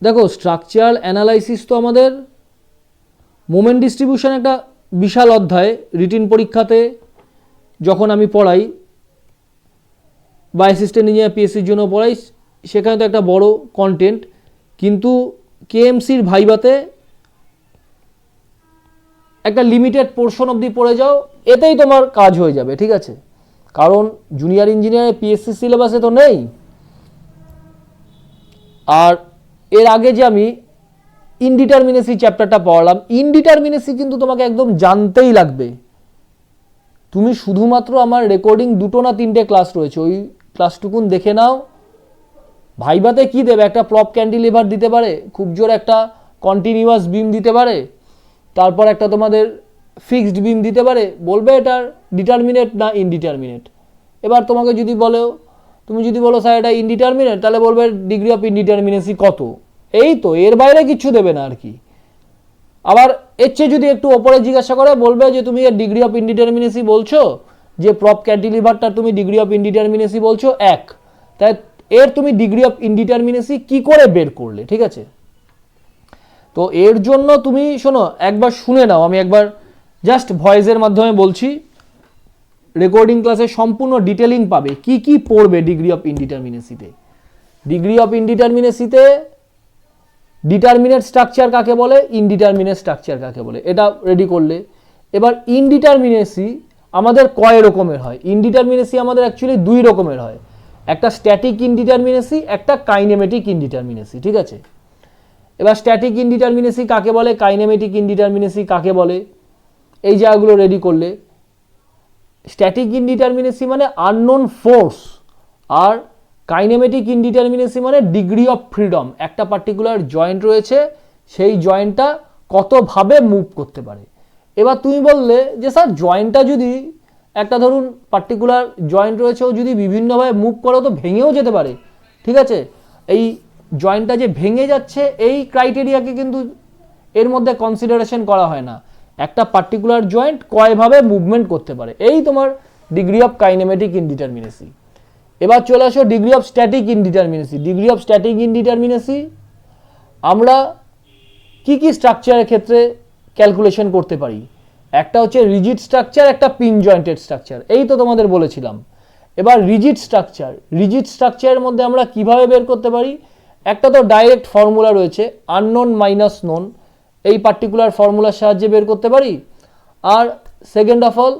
দেখো structural analysis তো আমাদের মোমেন্ট ডিস্ট্রিবিউশন একটা বিশাল অধ্যায়। রিটিন পরীক্ষাতে যখন আমি পড়াই বা অ্যাসিস্ট্যান্ট ইঞ্জিনিয়ার পিএসসির জন্য পড়াই, সেখানে তো একটা বড় কন্টেন্ট, কিন্তু কেএমসির ভাইভাতে একটা লিমিটেড পোর্শন অবধি পড়ে যাও, এতেই তোমার কাজ হয়ে যাবে, ঠিক আছে? কারণ জুনিয়র ইঞ্জিনিয়ারের পিএসসি সিলেবাসে তো নেই। আর এর আগে যে আমি ইনডিটারমিনেসি চ্যাপ্টারটা পড়ালাম, ইনডিটারমিনেসি কিন্তু তোমাকে একদম জানতেই লাগবে। তুমি শুধুমাত্র আমার রেকর্ডিং 2টো না 3টে ক্লাস রয়েছে, ওই ক্লাসটুকুন দেখে নাও। ভাইভাতে কি দেবে? একটা প্রপ ক্যান্টিলিভার দিতে পারে, খুব জোর একটা কন্টিনিউয়াস বিম দিতে পারে, তারপর একটা তোমাদের ফিক্সড বিম দিতে পারে, বলবে এটার ডিটারমিনেট না ইনডিটারমিনেট। এবার তোমাকে যদি বলো, তুমি যদি বলো স্যার এটা ইনডিটারমিনেট, তাহলে বলবে ডিগ্রি অফ ইনডিটারমিনেসি কত, এই তো, এর বাইরে কিচ্ছু দেবে না আর কি। আবার এর চেয়ে যদি একটু ওপরে জিজ্ঞাসা করে, বলবে যে তুমি এর ডিগ্রি অফ ইনডিটারমিনেসি বলছো, যে প্রপ ক্যান্টিলিভারটা তুমি ডিগ্রি অফ ইনডিটারমিনেসি বলছো 1, তাই এর তুমি ডিগ্রি অফ ইনডিটারমিনেসি কি করে বের করলে, ঠিক আছে? তো এর জন্য তুমি শোনো, একবার শুনে নাও, আমি একবার জাস্ট ভয়েসের মাধ্যমে বলছি, রেকর্ডিং ক্লাসে সম্পূর্ণ ডিটেলিং পাবে কি কি পড়বে ডিগ্রি অফ ইনডিটারমিনেসিতে। ডিগ্রি অফ ইনডিটারমিনেসিতে ডিটারমিনেট স্ট্রাকচার কাকে বলে, ইনডিটারমিনেট স্ট্রাকচার কাকে বলে, এটা রেডি করলে। এবার ইনডিটারমিনেসি আমাদের কয় রকমের হয়? ইনডিটারমিনেসি আমাদের অ্যাকচুয়ালি 2 রকমের হয়, একটা স্ট্যাটিক ইনডিটারমিনেসি, একটা কাইনেমেটিক ইনডিটারমিনেসি, ঠিক আছে? এবার স্ট্যাটিক ইনডিটারমিনেসি কাকে বলে, কাইনেমেটিক ইনডিটারমিনেসি কাকে বলে, এই জায়গাগুলো রেডি করলে। স্ট্যাটিক ইনডিটারমিনেসি মানে আননোন ফোর্স, আর কাইনেমেটিক ইনডিটারমিনেসি মানে ডিগ্রি অফ ফ্রিডম। একটা পার্টিকুলার জয়েন্ট রয়েছে, সেই জয়েন্টটা কতভাবে মুভ করতে পারে। এবার তুমি বললে যে স্যার জয়েন্টটা যদি একটা ধরুন পার্টিকুলার জয়েন্ট রয়েছে, ও যদি বিভিন্নভাবে মুভ করে তো ভেঙেও যেতে পারে, ঠিক আছে? এই জয়েন্টটা যে ভেঙে যাচ্ছে, এই ক্রাইটেরিয়াকে কিন্তু এর মধ্যে কনসিডারেশন করা হয় না। একটা পার্টিকুলার জয়েন্ট কয়ভাবে মুভমেন্ট করতে পারে, এই তোমার ডিগ্রি অফ কাইনেমেটিক ইনডিটারমিনেসি। এবার চলে আসো degree of static indeterminacy. Degree of static indeterminacy আমরা কি কি স্ট্রাকচারের ক্ষেত্রে ক্যালকুলেশন করতে পারি? একটা হচ্ছে রিজিড স্ট্রাকচার, একটা পিন জয়েন্টেড স্ট্রাকচার, এই তো তোমাদের বলেছিলাম। এবার রিজিড স্ট্রাকচার, রিজিড স্ট্রাকচারের মধ্যে আমরা কিভাবে বের করতে পারি? একটা তো ডাইরেক্ট ফর্মুলা রয়েছে, আননোন মাইনাস নোন, এই পার্টিকুলার ফর্মুলার সাহায্যে বের করতে পারি। আর second of all,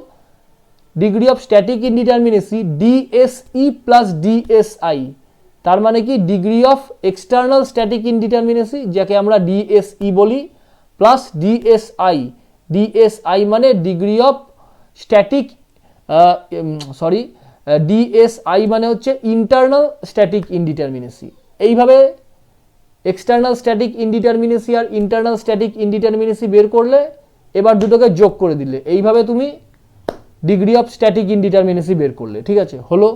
degree of static indeterminacy DSE plus DSI, তার মানে কি degree of external static indeterminacy, যাকে আমরা ডিএসই বলি, প্লাস ডিএসআই। ডিএসআই মানে ডিগ্রি অফ স্ট্যাটিক, ডিএসআই মানে হচ্ছে ইন্টারনাল স্ট্যাটিক ইনডিটারমিনেসি। এইভাবে এক্সটার্নাল স্ট্যাটিক ইনডিটারমিনেসি আর ইন্টারনাল স্ট্যাটিক ইনডিটারমিনেসি বের করলে, এবার দুটোকে যোগ করে দিলে, এইভাবে তুমি ডিগ্রি অফ স্ট্যাটিক ইনডিটারমিনেসি বের করলে, ঠিক আছে? হলো,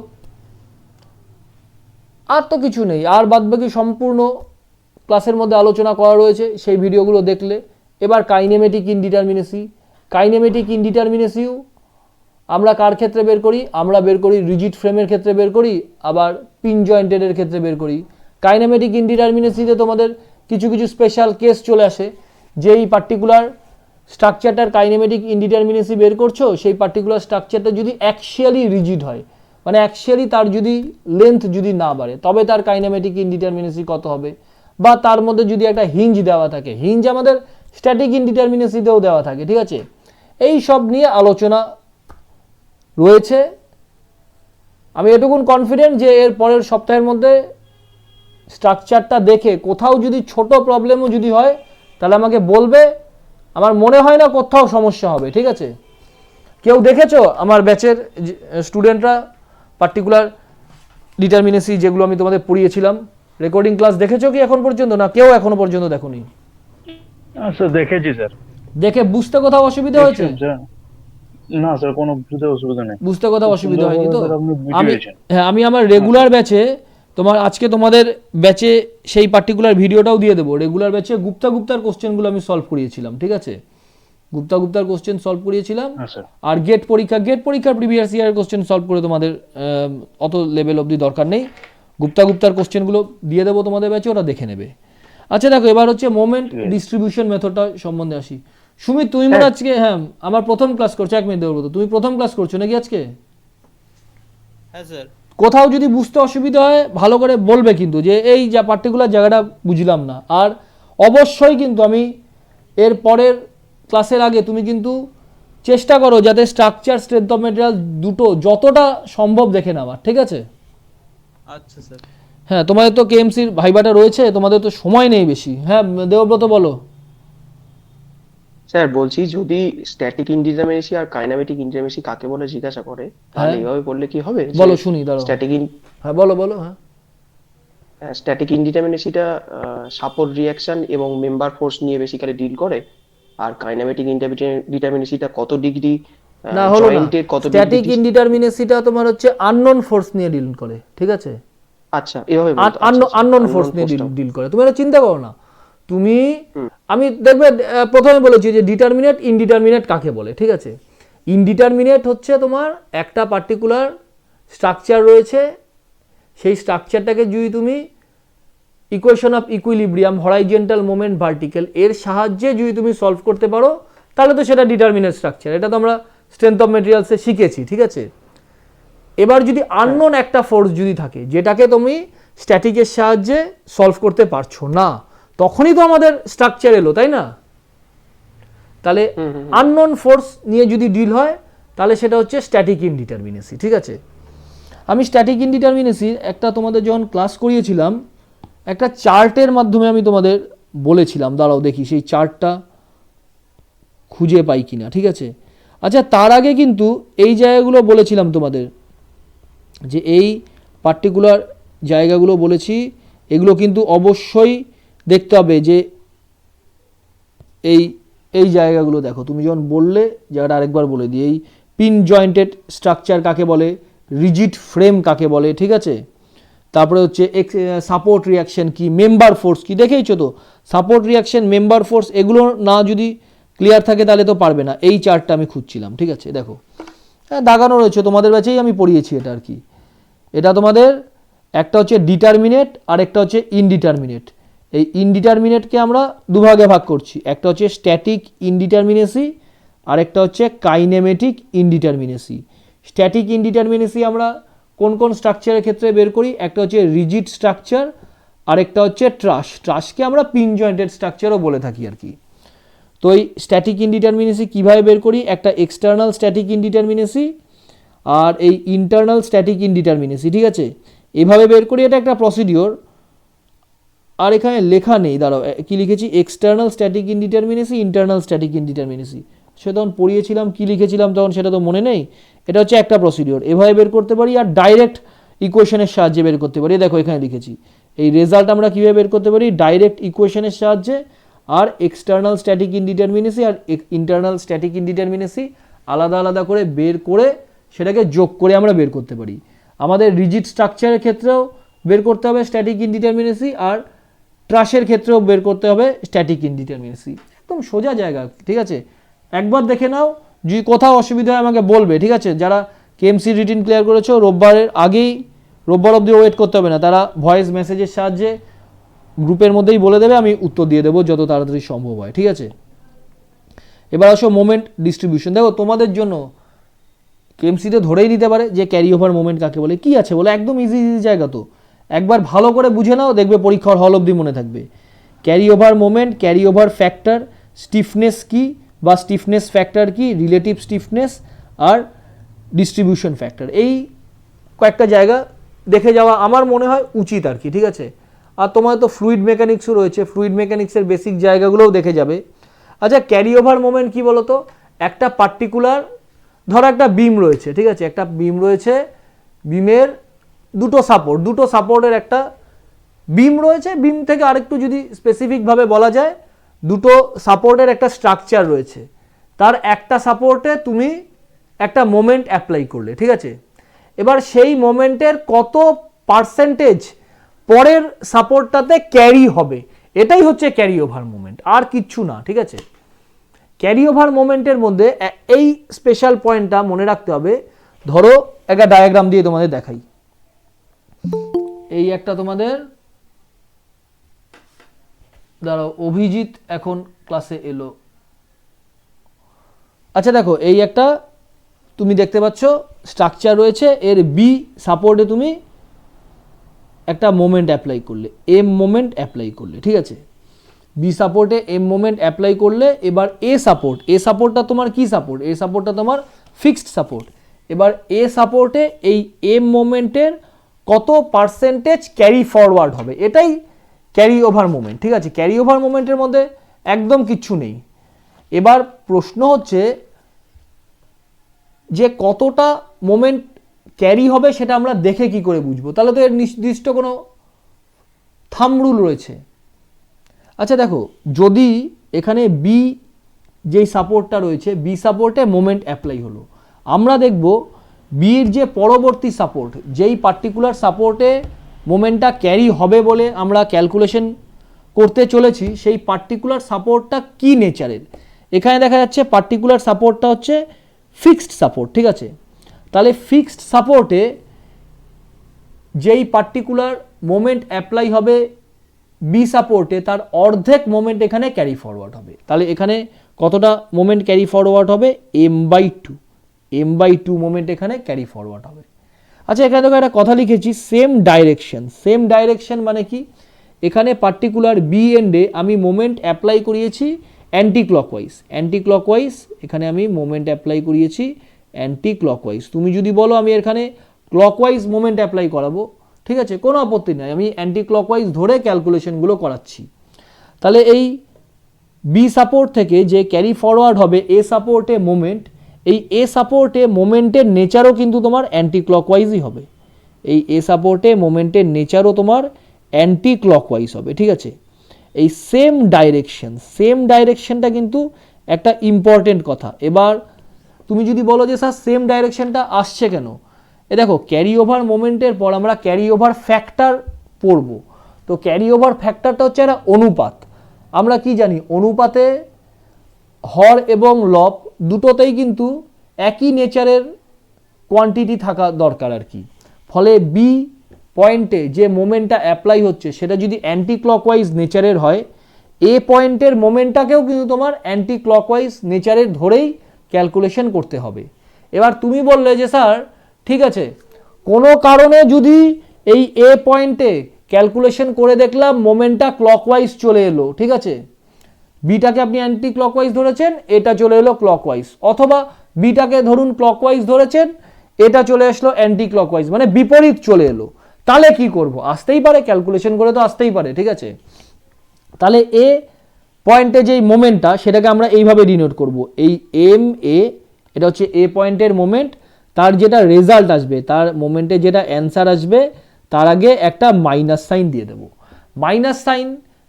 আর তো কিছু নেই। আর বাদবাকি সম্পূর্ণ ক্লাসের মধ্যে আলোচনা করা রয়েছে, সেই ভিডিওগুলো দেখলে। এবার কাইনেমেটিক ইনডিটারমিনেসি। কাইনেমেটিক ইনডিটারমিনেসিও আমরা কার ক্ষেত্রে বের করি? আমরা বের করি রিজিড ফ্রেমের ক্ষেত্রে বের করি, আবার পিন জয়েন্টেডের ক্ষেত্রে বের করি। কাইনেমেটিক ইনডিটারমিনেসিতে তোমাদের কিছু কিছু স্পেশাল কেস চলে আসে, যেই পার্টিকুলার স্ট্রাকচারটার কাইনেমেটিক ইনডিটারমিনেসি বের করছো, সেই পার্টিকুলার স্ট্রাকচারটা যদি অ্যাকশিয়ালি রিজিড হয়, মানে অ্যাকশিয়ালি তার যদি লেন্থ যদি না বাড়ে, তবে তার কাইনেমেটিক ইনডিটারমিনেসি কত হবে। বা তার মধ্যে যদি একটা হিঞ্জ দেওয়া থাকে, হিঞ্জ আমাদের স্ট্যাটিক ইনডিটারমিনেসিতেও দেওয়া থাকে, ঠিক আছে? এই সব নিয়ে আলোচনা রয়েছে। আমি এটুকুন কনফিডেন্ট যে এর পরের সপ্তাহের মধ্যে স্ট্রাকচারটা দেখে কোথাও যদি ছোট প্রবলেমও যদি হয়, তাহলে আমাকে বলবে। আমার মনে হয় না কোথাও সমস্যা হবে, ঠিক আছে? কেউ দেখেছো আমার ব্যাচের স্টুডেন্টরা পার্টিকুলার ডিটারমিনেসি যেগুলো আমি তোমাদের পড়িয়েছিলাম, রেকর্ডিং ক্লাস দেখেছো কি এখন পর্যন্ত? না কেউ এখনো পর্যন্ত দেখোনি? স্যার দেখেছি স্যার। দেখে বুঝতে কোথাও অসুবিধা হয়েছে? না স্যার, কোনো বুঝতে অসুবিধা নেই। বুঝতে কোথাও অসুবিধা হয়নি তো? আমি আমি আমার রেগুলার ব্যাচে তোমার আজকে তোমাদের ব্যাচে সেই পার্টিকুলার ভিডিওটাও দিয়ে দেবো। রেগুলার ব্যাচে গুপ্তার কোশ্চেনগুলো আমি সলভ করিয়েছিলাম, ঠিক আছে? গুপ্তার কোশ্চেন সলভ করিয়েছিলাম। আর গেট পরীক্ষার প্রিভিয়াস ইয়ারের কোশ্চেন সলভ করে তোমাদের অত লেভেল অবধি দরকার নেই। গুপ্তার কোশ্চেনগুলো দিয়ে দেবো তোমাদের ব্যাচে, ওরা দেখে নেবে। আচ্ছা দেখো, এবার হচ্ছে মোমেন্ট ঠিক আছে। ডিস্ট্রিবিউশন মেথডটা সম্বন্ধে আসি। সুমিত, তুমি মনে হয় আজকে, হ্যাঁ আমার প্রথম ক্লাস করছো, 1 মিনিট দেবো তো, তুমি প্রথম ক্লাস করছো নাকি আজকে? হ্যাঁ স্যার। কোথাও যদি বুঝতে অসুবিধা হয় ভালো করে বলবে কিন্তু, যে এই যা পার্টিকুলার জায়গাটা বুঝলাম না। আর অবশ্যই কিন্তু আমি এর পরের ক্লাসের আগে তুমি কিন্তু চেষ্টা করো যাতে স্ট্রাকচার, স্ট্রেংথ অফ মেটেরিয়াল দুটো যতটা সম্ভব দেখে নেওয়ার, ঠিক আছে? আচ্ছা স্যার। হ্যাঁ, তোমাদের তো কেএমসির ভাইবাটা রয়েছে, তোমাদের তো সময় নেই বেশি। হ্যাঁ দেবব্রত বলো। স্যার বলছি, যদি স্ট্যাটিক ইনডিটারমিনেসি আর কাইনেমেটিক ইনডিটারমিনেসি কাকে বলে জিজ্ঞাসা করে, তাহলে হ্যাঁ। এইভাবে বললে কি হবে? বলো শুনি, দাঁড়াও। স্ট্যাটিক হ্যাঁ বলো বলো। হ্যাঁ স্ট্যাটিক ইনডিটারমিনেসিটা সাপোর্ট রিঅ্যাকশন এবং মেম্বার ফোর্স নিয়ে বেসিক্যালি ডিল করে, আর কাইনেমেটিক ইনডিটারমিনেসিটা কত ডিগ্রি না, হলো না। জয়েন্টের কত স্ট্যাটিক ডিগ্রি। ইনডিটারমিনেসিটা তোমার হচ্ছে আননোন ফোর্স নিয়ে ডিল করে, ঠিক আছে? আচ্ছা, এভাবে বলতো। আচ্ছা, আচ্ছা, আননোন unknown ফোর্স নিয়ে force-টা। ডিল করে। তুমি এটা চিন্তা করো না। তুমি, হুম। আমি দেখবে প্রথমে বলেছি যে ডিটারমিনেট ইনডিটারমিনেট কাকে বলে, ঠিক আছে? ইনডিটারমিনেট হচ্ছে তোমার একটা পার্টিকুলার স্ট্রাকচার রয়েছে, সেই স্ট্রাকচারটাকে যদি তুমি equation of equilibrium, horizontal moment, vertical এর সাহায্যে যদি তুমি সলভ করতে পারো, তাহলে তো সেটা ডিটারমিনেট স্ট্রাকচার। এটা তো আমরা স্ট্রেংথ অফ মেটেরিয়ালসে শিখেছি, ঠিক আছে? এবার যদি আননোন একটা ফোর্স যদি থাকে যেটাকে তুমি স্ট্যাটিকের সাহায্যে সলভ করতে পারছো না, তখনই তো আমাদের স্ট্রাকচার এলো, তাই না? তাহলে আননোন ফোর্স নিয়ে যদি ডিল হয় তাহলে সেটা হচ্ছে স্ট্যাটিক ইনডিটারমিনেসি, ঠিক আছে? আমি স্ট্যাটিক ইনডিটারমিনেসি একটা তোমাদের যখন ক্লাস করিয়েছিলাম, একটা চার্টের মাধ্যমে আমি তোমাদের বলেছিলাম, দাঁড়াও দেখি সেই চার্টটা খুঁজে পাই কিনা, ঠিক আছে? আচ্ছা, তার আগে কিন্তু এই জায়গাগুলো বলেছিলাম তোমাদের, যে এই পার্টিকুলার জায়গাগুলো বলেছি, এগুলো কিন্তু অবশ্যই দেখতে হবে যে এই এই জায়গাগুলো দেখো। তুমি যখন বললে জায়গাটা আরেকবার বলে দিই, এই পিন জয়েন্টেড স্ট্রাকচার কাকে বলে, রিজিড ফ্রেম কাকে বলে, ঠিক আছে? তারপরে হচ্ছে সাপোর্ট রিয়াকশন কি, মেম্বার ফোর্স কি, দেখেইছো তো? সাপোর্ট রিয়াকশন, মেম্বার ফোর্স, এগুলো না যদি ক্লিয়ার থাকে তাহলে তো পারবে না। এই চার্টটা আমি খুঁজছিলাম, ঠিক আছে? দেখো, হ্যাঁ দাগানো রয়েছে, তোমাদের ব্যাচেই আমি পড়িয়েছি এটা আর কি। এটা তোমাদের একটা হচ্ছে ডিটারমিনেট আর একটা হচ্ছে ইনডিটারমিনেট। এই ইনডিটারমিনেটকে আমরা দুভাগে ভাগ করছি, একটা হচ্ছে স্ট্যাটিক ইনডিটারমিনেসি আর একটা হচ্ছে কাইনেমেটিক ইনডিটারমিনেসি। স্ট্যাটিক ইনডিটারমিনেসি আমরা কোন কোন স্ট্রাকচারের ক্ষেত্রে বের করি? একটা হচ্ছে রিজিড স্ট্রাকচার আর একটা হচ্ছে ট্রাস। ট্রাসকে আমরা পিন জয়েন্টেড স্ট্রাকচারও বলে থাকি আর কি। তো এই স্ট্যাটিক ইনডিটারমিনেসি কীভাবে বের করি? একটা এক্সটার্নাল স্ট্যাটিক ইনডিটারমিনেসি আর এই ইন্টারনাল স্ট্যাটিক ইনডিটারমিনেসি, ঠিক আছে? এভাবে বের করি, এটা একটা প্রসিডিওর। আর এখানে লেখা নেই, দাঁড়াও কি লিখেছি, এক্সটার্নাল স্ট্যাটিক ইনডিটারমিনেসি, ইন্টারনাল স্ট্যাটিক ইনডিটারমিনেসি। সে তখন পড়িয়েছিলাম, কি লিখেছিলাম তখন সেটা তো মনে নেই। এটা হচ্ছে একটা প্রসিডিওর, এভাবে বের করতে পারি। আর ডাইরেক্ট ইকুয়েশনের সাহায্যে বের করতে পারি। দেখো এখানে লিখেছি, এই রেজাল্ট আমরা কীভাবে বের করতে পারি? ডাইরেক্ট ইকুয়েশনের সাহায্যে। আর এক্সটার্নাল স্ট্যাটিক ইনডিটারমিনেসি আর ইন্টারনাল স্ট্যাটিক ইনডিটারমিনেসি আলাদা আলাদা করে বের করে সেটাকে যোগ করে আমরা বের করতে পারি। আমাদের রিজিড স্ট্রাকচারের ক্ষেত্রেও বের করতে হবে স্ট্যাটিক ইনডিটারমিনেসি, আর ট্রাসের ক্ষেত্রেও বের করতে হবে স্ট্যাটিক ইনডিটারমিনেসি। একদম সোজা জায়গা, ঠিক আছে? একবার দেখে নাও, যদি কোথাও অসুবিধা হয় আমাকে বলবে, ঠিক আছে? যারা কেএমসি রিটিন ক্লিয়ার করেছো রোববারের আগেই, রোববার অবধি ওয়েট করতে হবে না, তারা ভয়েস মেসেজের সাহায্যে গ্রুপের মধ্যেই বলে দেবে, আমি উত্তর দিয়ে দেবো যত তাড়াতাড়ি সম্ভব হয়, ঠিক আছে? এবার আসো মোমেন্ট ডিস্ট্রিবিউশন। দেখো তোমাদের জন্য কেএমসিতে ধরেই নিতে পারে যে ক্যারি ওভার মোমেন্ট কাকে বলে। কি আছে বলে, একদম ইজি ইজি জায়গা তো, একবার ভালো করে বুঝে নাও, দেখবে পরীক্ষার হল অবধি মনে থাকবে। Carry over moment, carry over factor, stiffness কি বা স্টিফনেস ফ্যাক্টর কি, রিলেটিভ স্টিফনেস আর ডিস্ট্রিবিউশন ফ্যাক্টর, এই কয়েকটা জায়গা দেখে যাওয়া আমার মনে হয় উচিত আর কি, ঠিক আছে? আর তোমার তো ফ্লুইড মেকানিক্সও রয়েছে, ফ্লুইড মেকানিক্সের বেসিক জায়গাগুলোও দেখে যাবে। আচ্ছা, ক্যারি ওভার মোমেন্ট কী বলো তো? একটা পার্টিকুলার, ধরো একটা বিম রয়েছে, ঠিক আছে? একটা বিম রয়েছে, বিমের দুটো সাপোর্টের একটা বিম রয়েছে। বিম থেকে আরেকটু যদি স্পেসিফিকভাবে বলা যায়, দুটো সাপোর্টের একটা স্ট্রাকচার রয়েছে। তার একটা সাপোর্টে তুমি একটা মোমেন্ট অ্যাপ্লাই করলে, ঠিক আছে? এবার সেই মোমেন্টের কত পার্সেন্টেজ পরের সাপোর্টটাতে ক্যারি হবে, এটাই হচ্ছে ক্যারি ওভার মোমেন্ট, আর কিচ্ছু না, ঠিক আছে? ক্যারি ওভার মোমেন্টের মধ্যে এই স্পেশাল পয়েন্টটা মনে রাখতে হবে। ধরো একটা ডায়াগ্রাম দিয়ে তোমাদের দেখাই, এই একটা তোমাদের দাঁড়াও, অভিজিৎ এখন ক্লাসে এলো। আচ্ছা দেখো, এই একটা তুমি দেখতে পাচ্ছ স্ট্রাকচার রয়েছে, এর বি সাপোর্টে তুমি একটা মোমেন্ট অ্যাপ্লাই করলে, এম মোমেন্ট অ্যাপ্লাই করলে, ঠিক আছে। বি সাপোর্টে এম মোমেন্ট অ্যাপ্লাই করলে, এবার এ সাপোর্টটা তোমার কি সাপোর্ট? এ সাপোর্টটা তোমার ফিক্সড সাপোর্ট। এবার এ সাপোর্টে এই এম মোমেন্টের কত পার্সেন্টেজ ক্যারি ফরওয়ার্ড হবে, এটাই ক্যারি ওভার মোমেন্ট, ঠিক আছে। ক্যারি ওভার মোমেন্টের মধ্যে একদম কিচ্ছু নেই। এবার প্রশ্ন হচ্ছে যে কতটা মোমেন্ট ক্যারি হবে সেটা আমরা দেখে কি করে বুঝবো? তাহলে তো এর নির্দিষ্ট কোনো থাম্ব রুল রয়েছে। আচ্ছা দেখো, যদি এখানে বি যেই সাপোর্টটা রয়েছে, বি সাপোর্টে মোমেন্ট অ্যাপ্লাই হলো, আমরা দেখব বির যে পরবর্তী সাপোর্ট, যেই পার্টিকুলার সাপোর্টে মোমেন্টটা ক্যারি হবে বলে আমরা ক্যালকুলেশন করতে চলেছি, সেই পার্টিকুলার সাপোর্টটা কি নেচারের। এখানে দেখা যাচ্ছে পার্টিকুলার সাপোর্টটা হচ্ছে ফিক্সড সাপোর্ট, ঠিক আছে। তাহলে ফিক্সড সাপোর্টে যেই পার্টিকুলার মোমেন্ট অ্যাপ্লাই হবে বি সাপোর্টে, তার অর্ধেক মোমেন্ট এখানে ক্যারি ফরওয়ার্ড হবে। তাহলে এখানে কতটা মোমেন্ট ক্যারি ফরওয়ার্ড হবে? m/2 মোমেন্ট এখানে ক্যারি ফরওয়ার্ড হবে। আচ্ছা এখানে দেখো একটা কথা লিখেছি, সেম ডাইরেকশন মানে কি? এখানে পার্টিকুলার বি এন্ডে আমি মোমেন্ট অ্যাপ্লাই করিয়েছি অ্যান্টি ক্লকওয়াইজ, এখানে আমি মোমেন্ট অ্যাপ্লাই করিয়েছি অ্যান্টি ক্লকওয়াইজ। তুমি যদি বলো আমি এখানে ক্লকওয়াইজ মোমেন্ট অ্যাপ্লাই করাবো, ঠিক আছে, কোনো আপত্তি নাই, আমি অ্যান্টি ক্লকওয়াইজ ধরে ক্যালকুলেশনগুলো করাচ্ছি। তাহলে এই বি সাপোর্ট থেকে যে ক্যারি ফরওয়ার্ড হবে এ সাপোর্টে মোমেন্ট, এই এ সাপোর্টে মোমেন্টের নেচারও কিন্তু তোমার অ্যান্টি ক্লকওয়াইজই হবে। এই এ সাপোর্টে মোমেন্টের নেচারও তোমার অ্যান্টি ক্লকওয়াইজ হবে, ঠিক আছে। এই সেম ডাইরেকশনটা কিন্তু একটা ইম্পর্টেন্ট কথা। এবার তুমি যদি বলো যে স্যার সেম ডাইরেকশনটা আসছে কেন, এ দেখো ক্যারি ওভার মোমেন্টের পর আমরা ক্যারি ওভার ফ্যাক্টর পড়ব। তো ক্যারি ওভার ফ্যাক্টরটা হচ্ছে একটা অনুপাত। আমরা কি জানি, অনুপাতে হর এবং লব দুটোতেই কিন্তু একই নেচারের কোয়ান্টিটি থাকা দরকার আর কি। ফলে বি পয়েন্টে যে মোমেন্টটা অ্যাপ্লাই হচ্ছে সেটা যদি অ্যান্টি ক্লকওয়াইজ নেচারের হয়, এ পয়েন্টের মোমেন্টটাকেও কিন্তু তোমার অ্যান্টি ক্লকওয়াইজ নেচারের ধরেই ক্যালকুলেশন করতে হবে। এবার তুমি বললে যে স্যার ঠিক আছে, কোনো কারণে যদি এই এ পয়েন্টে ক্যালকুলেশন করে দেখলাম মোমেন্টটা ক্লকওয়াইজ চলে এলো, ঠিক আছে, বিটাকে আপনি অ্যান্টি ক্লকওয়াইজ ধরেছেন, এটা চলে এলো ক্লকওয়াইজ, অথবা বিটাকে ধরুন ক্লকওয়াইজ ধরেছেন, এটা চলে আসলো অ্যান্টি ক্লকওয়াইজ, মানে বিপরীত চলে এলো, তাহলে কি করব? আসতেই পারে, ক্যালকুলেশন করে তো আসতেই পারে, ঠিক আছে। তাহলে এ পয়েন্টে যেই মোমেন্টটা সেটাকে আমরা এইভাবে ডিনোট করব, এই এম এ, এটা হচ্ছে এ পয়েন্টের মোমেন্ট, তার যেটা রেজাল্ট আসবে, তার মোমেন্টে যেটা অ্যান্সার আসবে, তার আগে একটা মাইনাস সাইন দিয়ে দেব। মাইনাস সাইন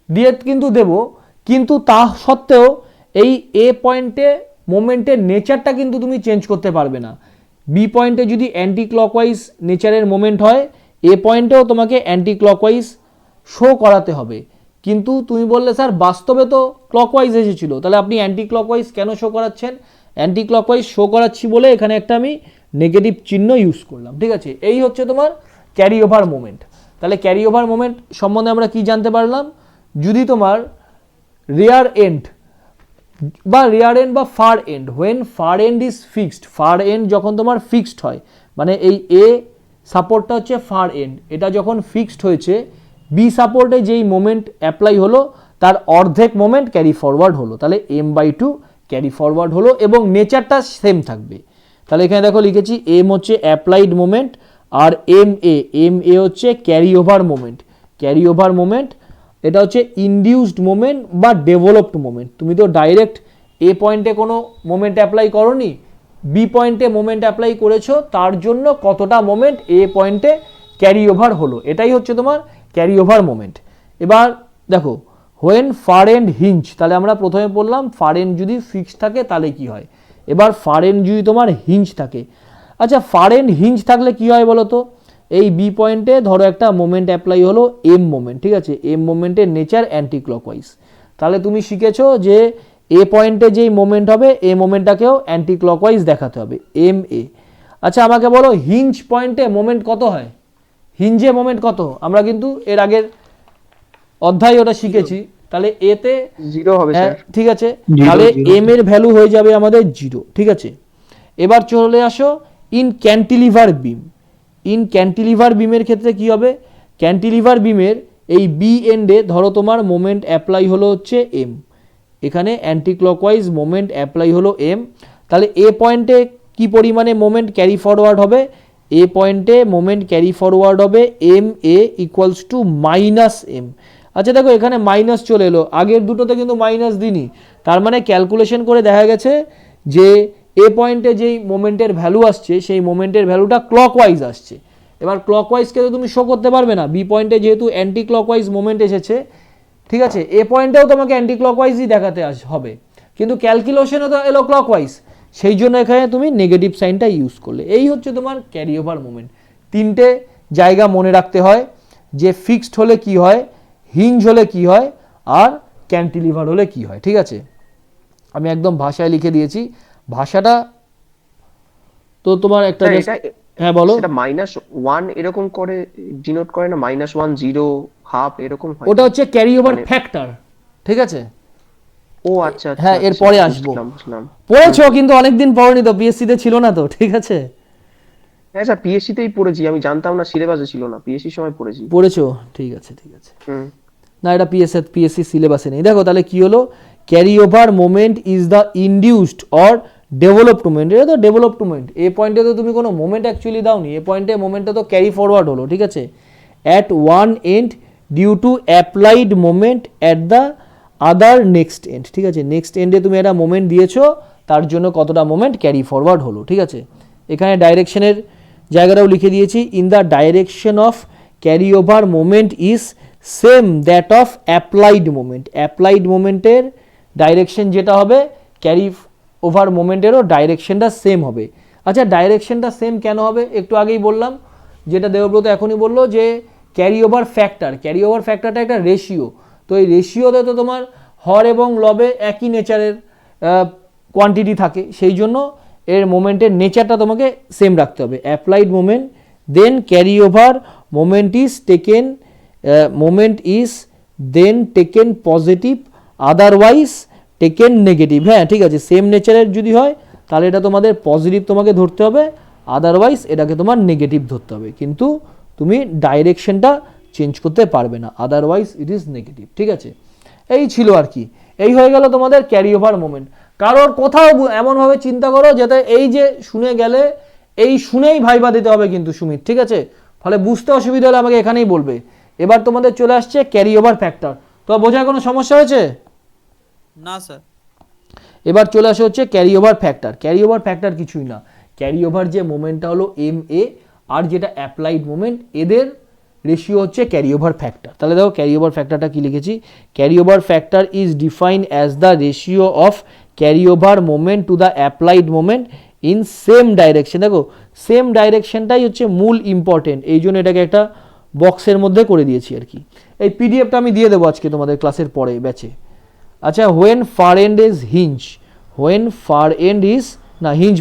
দিয়ে কিন্তু দেব, কিন্তু তা সত্ত্বেও এই এ পয়েন্টে মোমেন্টের নেচারটা কিন্তু তুমি চেঞ্জ করতে পারবে না। বি পয়েন্টে যদি অ্যান্টি ক্লকওয়াইজ নেচারের মোমেন্ট হয়, এ পয়েন্টেও তোমাকে অ্যান্টি ক্লকওয়াইজ শো করাতে হবে। কিন্তু তুমি বললে স্যার বাস্তবে তো ক্লকওয়াইজ এসেছিল, তাহলে আপনি অ্যান্টি ক্লকওয়াইজ কেন শো করাচ্ছেন? অ্যান্টি ক্লকওয়াইজ শো করাচ্ছি বলে এখানে একটা আমি নেগেটিভ চিহ্ন ইউজ করলাম, ঠিক আছে। এই হচ্ছে তোমার ক্যারি ওভার মোমেন্ট। তাহলে ক্যারি ওভার মোমেন্ট সম্বন্ধে আমরা কি জানতে পারলাম? যদি তোমার রেয়ার এন্ড বা far end, when far end is fixed, far end যখন তোমার ফিক্সড হয়, মানে এই এ সাপোর্টটা হচ্ছে ফার এন্ড, এটা যখন ফিক্সড হয়েছে, বি সাপোর্টে যেই মোমেন্ট অ্যাপ্লাই হলো তার অর্ধেক মোমেন্ট ক্যারি ফরওয়ার্ড হলো, তাহলে m/2 ক্যারি ফরওয়ার্ড হলো এবং নেচারটা সেম থাকবে। তাহলে এখানে দেখো লিখেছি এম হচ্ছে applied moment R M A হচ্ছে ক্যারি ওভার মোমেন্ট, এটা হচ্ছে ইনডিউসড মোমেন্ট বা ডেভেলপড মোমেন্ট। তুমি তো ডাইরেক্ট এ পয়েন্টে কোনো মোমেন্ট অ্যাপ্লাই করোনি, বি পয়েন্টে মোমেন্ট অ্যাপ্লাই করেছো, তার জন্য কতটা মোমেন্ট এ পয়েন্টে ক্যারি ওভার হলো, এটাই হচ্ছে তোমার ক্যারি ওভার মোমেন্ট। এবার দেখো হোয়েন ফার এন্ড হিঞ্জ, তাহলে আমরা প্রথমে বললাম ফার এন্ড যদি ফিক্সড থাকে তাহলে কি হয়। এবার ফার এন্ড যদি তোমার হিঞ্জ থাকে, আচ্ছা ফার এন্ড হিঞ্জ থাকলে কি হয় বলো তো? এই বি পয়েন্টে ধরো একটা মোমেন্ট অ্যাপ্লাই হলো এম মোমেন্ট, ঠিক আছে, এম মোমেন্টের নেচার অ্যান্টি ক্লকওয়াইজ। তাহলে তুমি শিখেছো যে এ পয়েন্টে যেই মোমেন্ট হবে এ মোমেন্টটাকেও অ্যান্টি ক্লকওয়াইজ দেখাতে হবে, এম এ। আচ্ছা আমাকে বলো হিঞ্জ পয়েন্টে মোমেন্ট কত হয়? হিঞ্জে মোমেন্ট কত? আমরা কিন্তু এর আগের অধ্যায় ওটা শিখেছি, তাহলে এতে জিরো হবে হ্যাঁ স্যার। ঠিক আছে, Zero, তাহলে zero. এম এর ভ্যালু হয়ে যাবে আমাদের 0, ঠিক আছে। এবার চলে আসো in cantilever beam. In cantilever বিমের ক্ষেত্রে কি হবে, ক্যান্টিলিভার বিমের এই বি এন্ডে ধরো তোমার মোমেন্ট অ্যাপ্লাই হলো হচ্ছে এম, এখানে অ্যান্টি ক্লকওয়াইজ মোমেন্ট অ্যাপ্লাই হলো এম, তাহলে এ পয়েন্টে কি পরিমাণে মোমেন্ট ক্যারি ফরওয়ার্ড হবে, এ পয়েন্টে মোমেন্ট ক্যারি ফরওয়ার্ড হবে M A equals to minus M. আচ্ছা দেখো এখানে মাইনাস চলে এলো, আগের দুটোতে কিন্তু মাইনাস দিইনি, তার মানে ক্যালকুলেশন করে দেখা গেছে যে এ পয়েন্টে যেই মোমেন্টের ভ্যালু আসছে সেই মোমেন্টের ভ্যালুটা ক্লকওয়াইজ আসছে। এবার ক্লকওয়াইজকে তো তুমি শো করতে পারবে না, বি পয়েন্টে যেহেতু অ্যান্টি ক্লকওয়াইজ মোমেন্ট এসেছে, ঠিক আছে, এ পয়েন্টেও তোমাকে অ্যান্টি ক্লকওয়াইজই দেখাতে হবে, কিন্তু ক্যালকুলেশনে তো এলো ক্লকওয়াইজ, সেই জন্য এখানে তুমি নেগেটিভ সাইনটা ইউজ করলে। এই হচ্ছে তোমার ক্যারি ওভার মোমেন্ট। তিনটে জায়গা মনে রাখতে হয়, যে ফিক্সড হলে কি হয়, হিঞ্জ হলে কি হয়, আর ক্যান্টিলিভার হলে কি হয়, ঠিক আছে। আমি একদম ভাষায় লিখে দিয়েছি, ভাষাটা তো তোমার একটা স্যার just- এটা হ্যাঁ বলো। সেটা -1 এরকম করে ডিনোট করে না, -1 0 হাফ এরকম হয়? ওটা হচ্ছে ক্যারি ওভার মানে- ফ্যাক্টর, ঠিক আছে। ও আচ্ছা আচ্ছা হ্যাঁ, আচ্ছা, এরপরে আসবো। বুঝলাম। পড়েছো কিন্তু অনেকদিন পড়নি তো, পিএসসি তে ছিল না তো, ঠিক আছে। হ্যাঁ স্যার, পিএসসি তেই পড়েছি, আমি জানতাম না সিলেবাসে ছিল না, পিএসসি সময় পড়েছি। পড়েছো, ঠিক আছে ঠিক আছে। হুম। না এটা পিএসসি সিলেবাসে নেই। দেখো তাহলে কি হলো, carry over moment is the induced or developed moment, এটা তো ডেভেলপড মোমেন্ট, এ পয়েন্টে তো তুমি কোনো মোমেন্ট অ্যাকচুয়ালি দাওনি, এ পয়েন্টে মোমেন্টটা তো ক্যারি ফরওয়ার্ড হলো, ঠিক আছে, at one end due to applied moment at the other next end, ঠিক আছে, নেক্সট এন্ডে তুমি একটা মোমেন্ট দিয়েছো, তার জন্য কতটা মোমেন্ট ক্যারি ফরওয়ার্ড হলো, ঠিক আছে। এখানে ডাইরেকশনের জায়গাটাও লিখে দিয়েছি, in the direction of carry over moment is same that of applied moment, applied মোমেন্টের ডাইরেকশন যেটা হবে ক্যারি ওভার মোমেন্টেরও ডাইরেকশনটা সেম হবে। আচ্ছা ডাইরেকশনটা সেম কেন হবে, একটু আগেই বললাম, যেটা দেবব্রত এখনই বললো, যে carry over factor, carry over ফ্যাক্টরটা একটা রেশিও, তো এই রেশিওতে তো তোমার হর এবং লবে একই নেচারের কোয়ান্টিটি থাকে, সেই জন্য এর মোমেন্টের নেচারটা তোমাকে সেম রাখতে হবে। Applied moment then carry over moment is taken, moment is then taken positive, otherwise taken negative. হ্যাঁ ঠিক আছে, সেম নেচারের যদি হয় তাহলে এটা তোমাদের পজিটিভ তোমাকে ধরতে হবে, আদারওয়াইজ এটাকে তোমার নেগেটিভ ধরতে হবে, কিন্তু তুমি ডাইরেকশনটা চেঞ্জ করতে পারবে না, আদারওয়াইজ ইট ইজ নেগেটিভ, ঠিক আছে। এই ছিল আর কি, এই হয়ে গেল তোমাদের ক্যারি ওভার মোমেন্ট। কারোর কোথাও এমনভাবে চিন্তা করো যাতে এই যে শুনে গেলে এই শুনেই ভাইবা দিতে হবে কিন্তু সুমিত, ঠিক আছে, ফলে বুঝতে অসুবিধা হলে আমাকে এখানেই বলবে। এবার তোমাদের চলে আসছে ক্যারি ওভার ফ্যাক্টর, তো বোঝার কোনো সমস্যা হয়েছে? না স্যার। এবার চলে আসে হচ্ছে carry over factor. Carry over factor কিছুই না, ক্যারি ওভার যে মোমেন্টটা হলো এম এ আর যেটা অ্যাপ্লাইড মোমেন্ট, এদের রেশিও হচ্ছে ক্যারি ওভার ফ্যাক্টর। তাহলে দেখো ক্যারি ওভার ফ্যাক্টরটা কি লিখেছি, carry over factor is defined as the ratio of carry over moment to the applied moment in same direction. দেখো সেম ডাইরেকশনটাই হচ্ছে মূল ইম্পর্টেন্ট, এই জন্য এটাকে একটা বক্সের মধ্যে করে দিয়েছি আর কি। এই পিডিএফটা আমি দিয়ে দেবো আজকে তোমাদের ক্লাসের পরে ব্যাচে। আচ্ছা, when far end is hinge, when far end is, না হিঞ্জ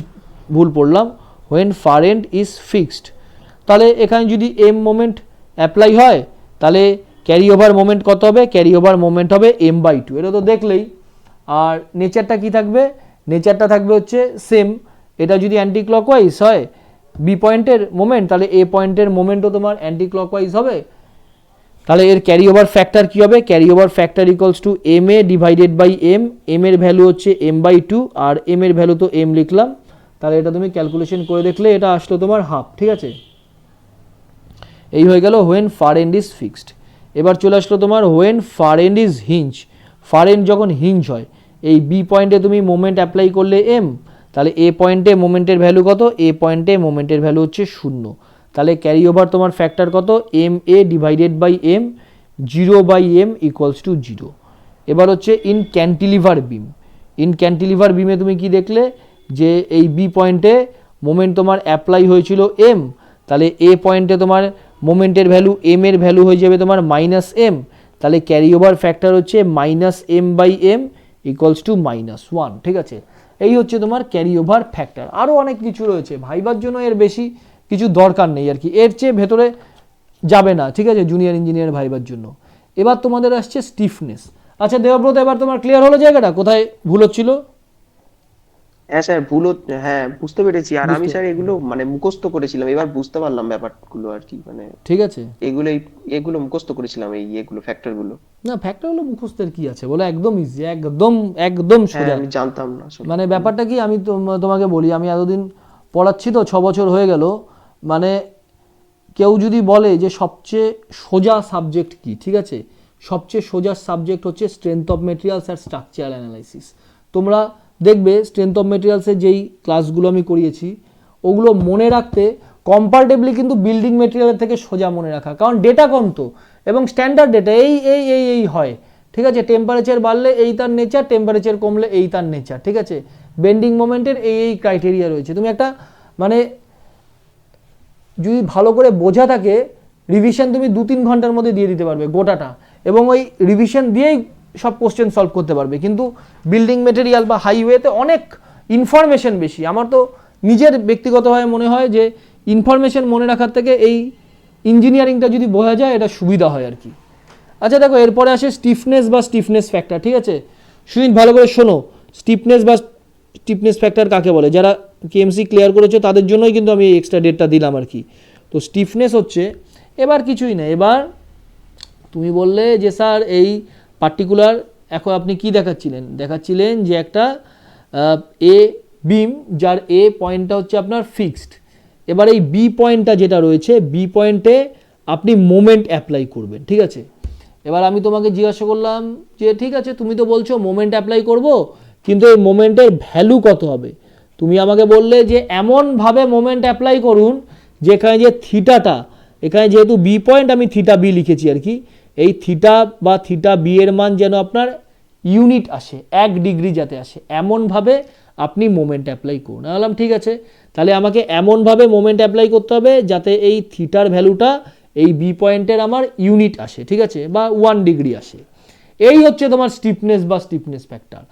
ভুল পড়লাম, when far end is fixed, তাহলে এখানে যদি এম মোমেন্ট অ্যাপ্লাই হয় তাহলে ক্যারি ওভার মোমেন্ট কত হবে, ক্যারি ওভার মোমেন্ট হবে m/2, এটা তো দেখলেই। আর নেচারটা কি থাকবে, নেচারটা থাকবে হচ্ছে সেম, এটা যদি অ্যান্টি ক্লকওয়াইজ হয় বি পয়েন্টের মোমেন্ট, তাহলে এ পয়েন্টের মোমেন্টও তোমার অ্যান্টি ক্লকওয়াইজ হবে, তাহলে এর ক্যারি ওভার ফ্যাক্টর কী হবে, carry over factor equals to M A divided by M, M এর ভ্যালু হচ্ছে m/2 আর এম এর ভ্যালু তো এম লিখলাম, তাহলে এটা তুমি ক্যালকুলেশন করে দেখলে এটা আসলো তোমার হাফ, ঠিক আছে। এই হয়ে গেল when far end is fixed. এবার চলে আসলো তোমার when far end is hinge, far end যখন হিঞ্জ হয়, এই বি পয়েন্টে তুমি মোমেন্ট অ্যাপ্লাই করলে এম, তাহলে এ পয়েন্টে মোমেন্টের ভ্যালু কত, এ পয়েন্টে মোমেন্টের ভ্যালু হচ্ছে 0, তাহলে ক্যারি ওভার তোমার ফ্যাক্টর কত, M A divided by M, 0/m equals to 0। এবার হচ্ছে in cantilever beam, in cantilever বিমে তুমি কি দেখলে যে এই বি পয়েন্টে মোমেন্ট তোমার অ্যাপ্লাই হয়েছিল এম, তাহলে এ পয়েন্টে তোমার মোমেন্টের ভ্যালু এম এর ভ্যালু হয়ে যাবে তোমার -m, তাহলে ক্যারি ওভার ফ্যাক্টর হচ্ছে -m/m ইকুয়ালস টু -1, ঠিক আছে। এই হচ্ছে তোমার ক্যারি ওভার ফ্যাক্টর। আরও অনেক কিছু রয়েছে, ভাইবার জন্য এর বেশি কিছু দরকার নেই আর কি, এর চেয়ে ভেতরে যাবে না, ঠিক আছে, জুনিয়র ইঞ্জিনিয়ার ভাইবার জন্য। এবার তোমাদের আসছে স্টিফনেস। আচ্ছা দেবব্রত, এবার তোমার ক্লিয়ার হলো জায়গাটা কোথায় ভুল হচ্ছিল? হ্যাঁ স্যার, হ্যাঁ বুঝতে পেরেছি। আর আমি স্যার এগুলো মানে মুখস্থ করেছিলাম, এবার বুঝতে পারলাম ব্যাপারগুলো আর কি, মানে ঠিক আছে। এগুলোই এগুলো মুখস্থ করেছিলাম, এগুলো ফ্যাক্টর গুলো। না ফ্যাক্টরগুলো মুখস্থের কি আছে বলে, একদম ইজি, একদম একদম হ্যাঁ সোজা। আমি জানতাম না আসলে। মানে ব্যাপারটা কি, আমি তোমাকে বলি, আমি এতদিন পড়াচ্ছি তো, 6 বছর হয়ে গেল। মানে কেউ যদি বলে যে সবচেয়ে সোজা সাবজেক্ট কি, ঠিক আছে, সবচেয়ে সোজা সাবজেক্ট হচ্ছে স্ট্রেংথ অফ মেটেরিয়ালস আর স্ট্রাকচারাল অ্যানালাইসিস। তোমরা দেখবে স্ট্রেংথ অফ মেটেরিয়ালসের যেই ক্লাসগুলো আমি করিয়েছি, ওগুলো মনে রাখতে কম্পারেটিভলি কিন্তু বিল্ডিং মেটেরিয়ালের থেকে সোজা মনে রাখা, কারণ ডেটা কম তো, এবং স্ট্যান্ডার্ড ডেটা এই এই এই এই হয়, ঠিক আছে। টেম্পারেচার বাড়লে এই তার নেচার, টেম্পারেচার কমলে এই তার নেচার, ঠিক আছে। বেন্ডিং মোমেন্টের এই এই ক্রাইটেরিয়া রয়েছে। তুমি একটা মানে যদি ভালো করে বোঝা থাকে, রিভিশন তুমি 2-3 ঘন্টার মধ্যে দিয়ে দিতে পারবে গোটাটা, এবং ওই রিভিশন দিয়েই সব কোশ্চেন সলভ করতে পারবে। কিন্তু বিল্ডিং মেটেরিয়াল বা হাইওয়েতে অনেক ইনফরমেশন বেশি। আমার তো নিজের ব্যক্তিগতভাবে মনে হয় যে ইনফরমেশন মনে রাখার থেকে এই ইঞ্জিনিয়ারিংটা যদি বোঝা যায়, এটা সুবিধা হয় আর কি। আচ্ছা দেখো, এরপরে আসে স্টিফনেস বা স্টিফনেস ফ্যাক্টর, ঠিক আছে। সুনীত ভালো করে শোনো, স্টিফনেস বা স্টিফনেস ফ্যাক্টর কাকে বলে? যারা কেএমসি ক্লিয়ার করেছো তাদের জন্যই কিন্তু আমি এই এক্সট্রা ডেটটা দিলাম আর কি। তো স্টিফনেস হচ্ছে, এবার কিছুই না, এবার তুমি বললে যে স্যার এই পার্টিকুলার, এখন আপনি কি দেখাচ্ছিলেন যে একটা এ বিম, যার এ পয়েন্টটা হচ্ছে আপনার ফিক্সড। এবার এই বি পয়েন্টটা যেটা রয়েছে, বি পয়েন্টে আপনি মোমেন্ট অ্যাপ্লাই করবেন, ঠিক আছে। এবার আমি তোমাকে জিজ্ঞাসা করলাম যে ঠিক আছে, তুমি তো বলছো মোমেন্ট অ্যাপ্লাই করব, কিন্তু এই মোমেন্টের ভ্যালু কত হবে? তুমি আমাকে বললে যে এমনভাবে মোমেন্ট অ্যাপ্লাই করুন যেখানে যে থিটাটা, এখানে যেহেতু বি পয়েন্ট আমি থিটা বি লিখেছি আর কি, এই থিটা বা থিটা বি এর মান যেন আপনার ইউনিট আসে, 1 ডিগ্রি যাতে আসে, এমনভাবে আপনি মোমেন্ট অ্যাপ্লাই করুন। আমি বললাম ঠিক আছে, তাহলে আমাকে এমনভাবে মোমেন্ট অ্যাপ্লাই করতে হবে যাতে এই থিটার ভ্যালুটা এই বি পয়েন্টের আমার ইউনিট আসে, ঠিক আছে, বা 1 ডিগ্রি আসে। এই হচ্ছে তোমার স্টিফনেস বা স্টিফনেস ফ্যাক্টর।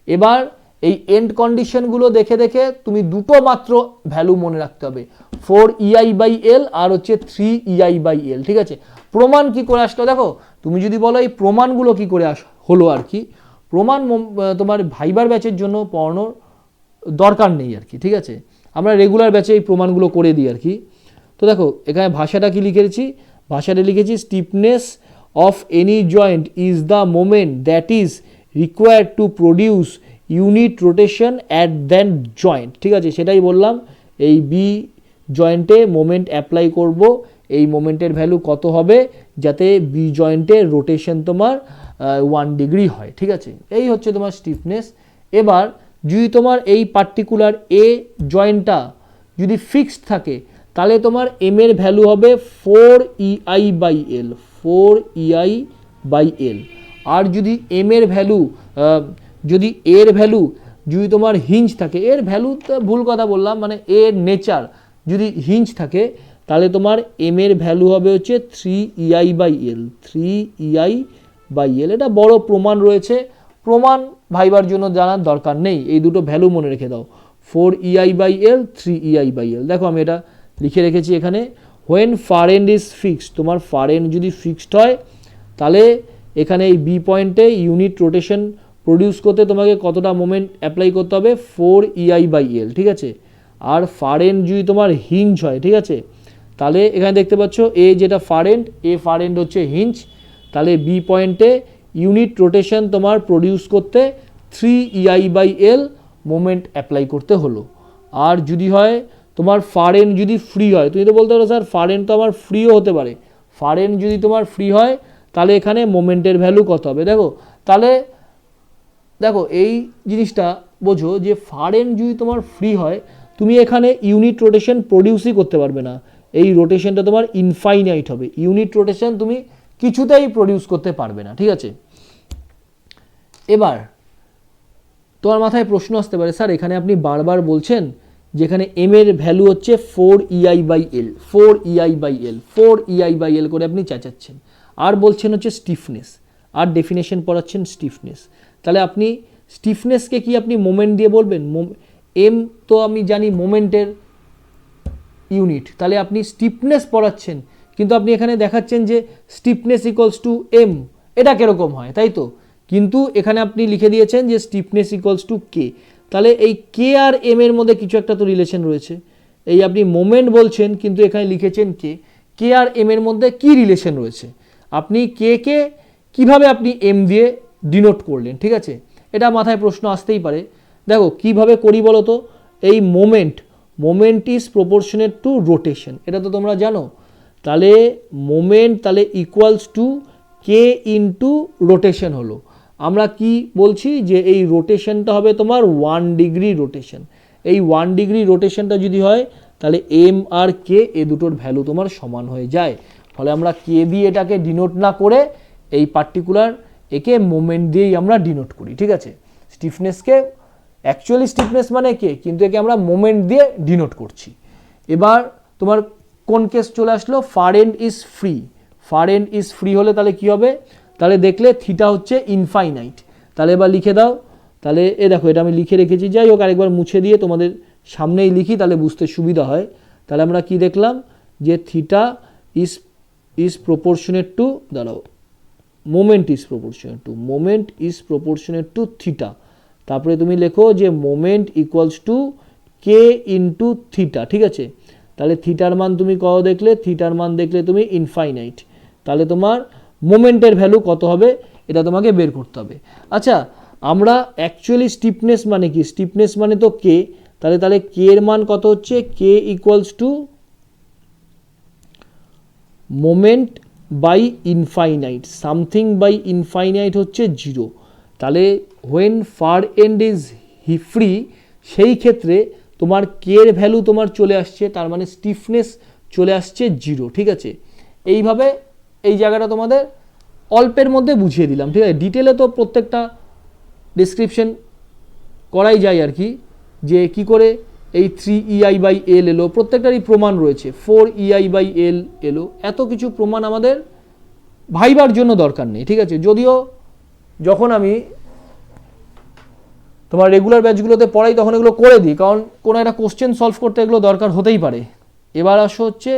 এবার এই এন্ড কন্ডিশনগুলো দেখে দেখে তুমি দুটো মাত্র ভ্যালু মনে রাখতে হবে, 4EI/L আর হচ্ছে 3EI/L, ঠিক আছে। প্রমাণ কি করে আসলো দেখো, তুমি যদি বলো এই প্রমাণগুলো কি করে হলো আর কি, প্রমাণ তোমার ভাইবার ব্যাচের জন্য পড়ানোর দরকার নেই আর কি, ঠিক আছে। আমরা রেগুলার ব্যাচে এই প্রমাণগুলো করে দিই আর কি। তো দেখো এখানে ভাষাটা কি লিখেছি, ভাষাটা লিখেছি stiffness of any joint is the moment that is required to produce unit rotation at than joint, ঠিক আছে। সেটাই বললাম, এই বি জয়েন্টে মোমেন্ট অ্যাপ্লাই করব, এই মোমেন্টের ভ্যালু কত হবে যাতে বি জয়েন্টের রোটেশন তোমার 1 ডিগ্রি হয়, ঠিক আছে। এই হচ্ছে তোমার স্টিফনেস। এবার যদি তোমার এই পার্টিকুলার এ জয়েন্টটা যদি ফিক্সড থাকে, তাহলে তোমার এম এর ভ্যালু হবে 4EI/L, 4EI/L। আর যদি এম এর ভ্যালু, যদি এর ভ্যালু যদি তোমার হিঞ্জ থাকে, এর ভ্যালু তো ভুল কথা বললাম, মানে এর নেচার যদি হিঞ্জ থাকে, তাহলে তোমার এম এর ভ্যালু হবে হচ্ছে 3EI/L, 3EI/L। এটা বড় প্রমাণ রয়েছে, প্রমাণ ভাইবার জন্য জানার দরকার নেই, এই দুটো ভ্যালু মনে রেখে দাও, 4EI/L, 3EI/L। দেখো আমি এটা লিখে রেখেছি এখানে, when far end is fixed, তোমার ফার এন্ড যদি ফিক্সড হয়, তাহলে এখানে এই বি পয়েন্টে ইউনিট রোটেশন প্রডিউস করতে তোমাকে কতটা মোমেন্ট অ্যাপ্লাই করতে হবে, 4EI/L, ঠিক আছে। আর ফার এন্ড যদি তোমার হিঞ্জ হয়, ঠিক আছে, তাহলে এখানে দেখতে পাচ্ছ এ যেটা far end, A far end হচ্ছে হিঞ্জ, তাহলে বি পয়েন্টে ইউনিট রোটেশন তোমার প্রডিউস করতে 3EI/L মোমেন্ট অ্যাপ্লাই করতে হলো। আর যদি হয় তোমার ফার এন্ড যদি ফ্রি হয়, তুমি তো বলতে পারো স্যার ফার এন্ড তো আমার ফ্রিও হতে পারে, ফার এন্ড যদি তোমার ফ্রি হয় তাহলে এখানে মোমেন্টের ভ্যালু কত হবে দেখো, তাহলে দেখো এই জিনিসটা বোঝো যে ফার এন্ড যদি তোমার ফ্রি হয়, তুমি এখানে ইউনিট রোটেশন প্রডিউসই করতে পারবে না, এই রোটেশনটা তোমার ইনফাইনাইট হবে, ইউনিট রোটেশন তুমি কিছুতেই প্রডিউস করতে পারবে না, ঠিক আছে। এবার তোমার মাথায় প্রশ্ন আসতে পারে, স্যার এখানে আপনি বারবার বলছেন যেখানে এম এর ভ্যালু হচ্ছে 4EI/L, 4EI/L, 4EI/L করে আপনি চেঁচাচ্ছেন, আর বলছেন হচ্ছে স্টিফনেস, আর ডেফিনেশন পড়াচ্ছেন স্টিফনেস, তাহলে আপনি স্টিফনেসকে কি আপনি মোমেন্ট দিয়ে বলবেন? এম তো আমি জানি মোমেন্টের ইউনিট, তাহলে আপনি স্টিফনেস পড়াচ্ছেন, কিন্তু আপনি এখানে দেখাচ্ছেন যে স্টিফনেস ইকুয়ালস টু এম, এটা কীরকম হয়, তাই তো? কিন্তু এখানে আপনি লিখে দিয়েছেন যে স্টিফনেস ইকুয়ালস টু কে, তাহলে এই কে আর এম এর মধ্যে কিছু একটা তো রিলেশন রয়েছে। এই আপনি মোমেন্ট বলছেন কিন্তু এখানে লিখেছেন কে, কে আর এম এর মধ্যে কি রিলেশন রয়েছে, আপনি কে কে কীভাবে আপনি এম দিয়ে ডিনোট করলেন, ঠিক আছে, এটা মাথায় প্রশ্ন আসতেই পারে। দেখো কিভাবে করি বলো তো, এই moment is proportionate to rotation, এটা তো তোমরা জানো। তাহলে মোমেন্ট তাহলে equals to K into rotation হলো। আমরা কি বলছি যে এই রোটেশনটা হবে তোমার 1 ডিগ্রি রোটেশন। এই 1 ডিগ্রি রোটেশনটা যদি হয় তাহলে এম আর কে এ দুটোর ভ্যালু তোমার সমান হয়ে যায়। ফলে আমরা কে দিয়ে এটাকে ডিনোট না করে এই পার্টিকুলার একে মোমেন্ট দিয়েই আমরা ডিনোট করি, ঠিক আছে। স্টিফনেসকে অ্যাকচুয়ালি স্টিফনেস মানে কে, কিন্তু একে আমরা মোমেন্ট দিয়ে ডিনোট করছি। এবার তোমার কোন কেস চলে আসলো, far end is free. Far end is free হলে তাহলে কি হবে, তাহলে দেখলে থিটা হচ্ছে ইনফাইনাইট। তাহলে এবার লিখে দাও, তাহলে এ দেখো এটা আমি লিখে রেখেছি, যাই হোক আরেকবার মুছে দিয়ে তোমাদের সামনেই লিখি তাহলে বুঝতে সুবিধা হয়। তাহলে আমরা কি দেখলাম যে থিটা ইজ প্রপোর্শনেট টু, দাঁড়াও, moment is proportionate to theta. তারপরে তুমি লেখো যে moment equals to K into theta, ঠিক আছে। তাহলে থিটার মান তুমি কত দেখলে, থিটার মান দেখলে তুমি ইনফাইনাইট। তাহলে তোমার মোমেন্টের ভ্যালু কত হবে এটা তোমাকে বের করতে হবে। আচ্ছা, আমরা অ্যাকচুয়ালি স্টিফনেস মানে কি, স্টিফনেস মানে তো কে, তাহলে কে এর মান কত হচ্ছে, K equals to moment by infinite, something by infinite হচ্ছে 0। তাহলে when far end is free সেই ক্ষেত্রে তোমার কে এর ভ্যালু তোমার চলে আসছে, তার মানে স্টিফনেস চলে আসছে 0, ঠিক আছে। এইভাবে এই জায়গাটা তোমাদের অল্পের মধ্যে বুঝিয়ে দিলাম, ঠিক আছে। ডিটেলে তো প্রত্যেকটা ডেসক্রিপশন করাই যায় আর কি, যে কি করে এই 3EI/L এলো, প্রত্যেকটারই প্রমাণ রয়েছে, 4EI/L এলো, এত কিছু প্রমাণ আমাদের ভাইবার জন্য দরকার নেই, ঠিক আছে। যদিও যখন আমি তোমার রেগুলার ব্যাচগুলোতে পড়াই তখন এগুলো করে দিই, কারণ কোনো একটা কোশ্চেন সলভ করতে এগুলো দরকার হতেই পারে। এবার আসো হচ্ছে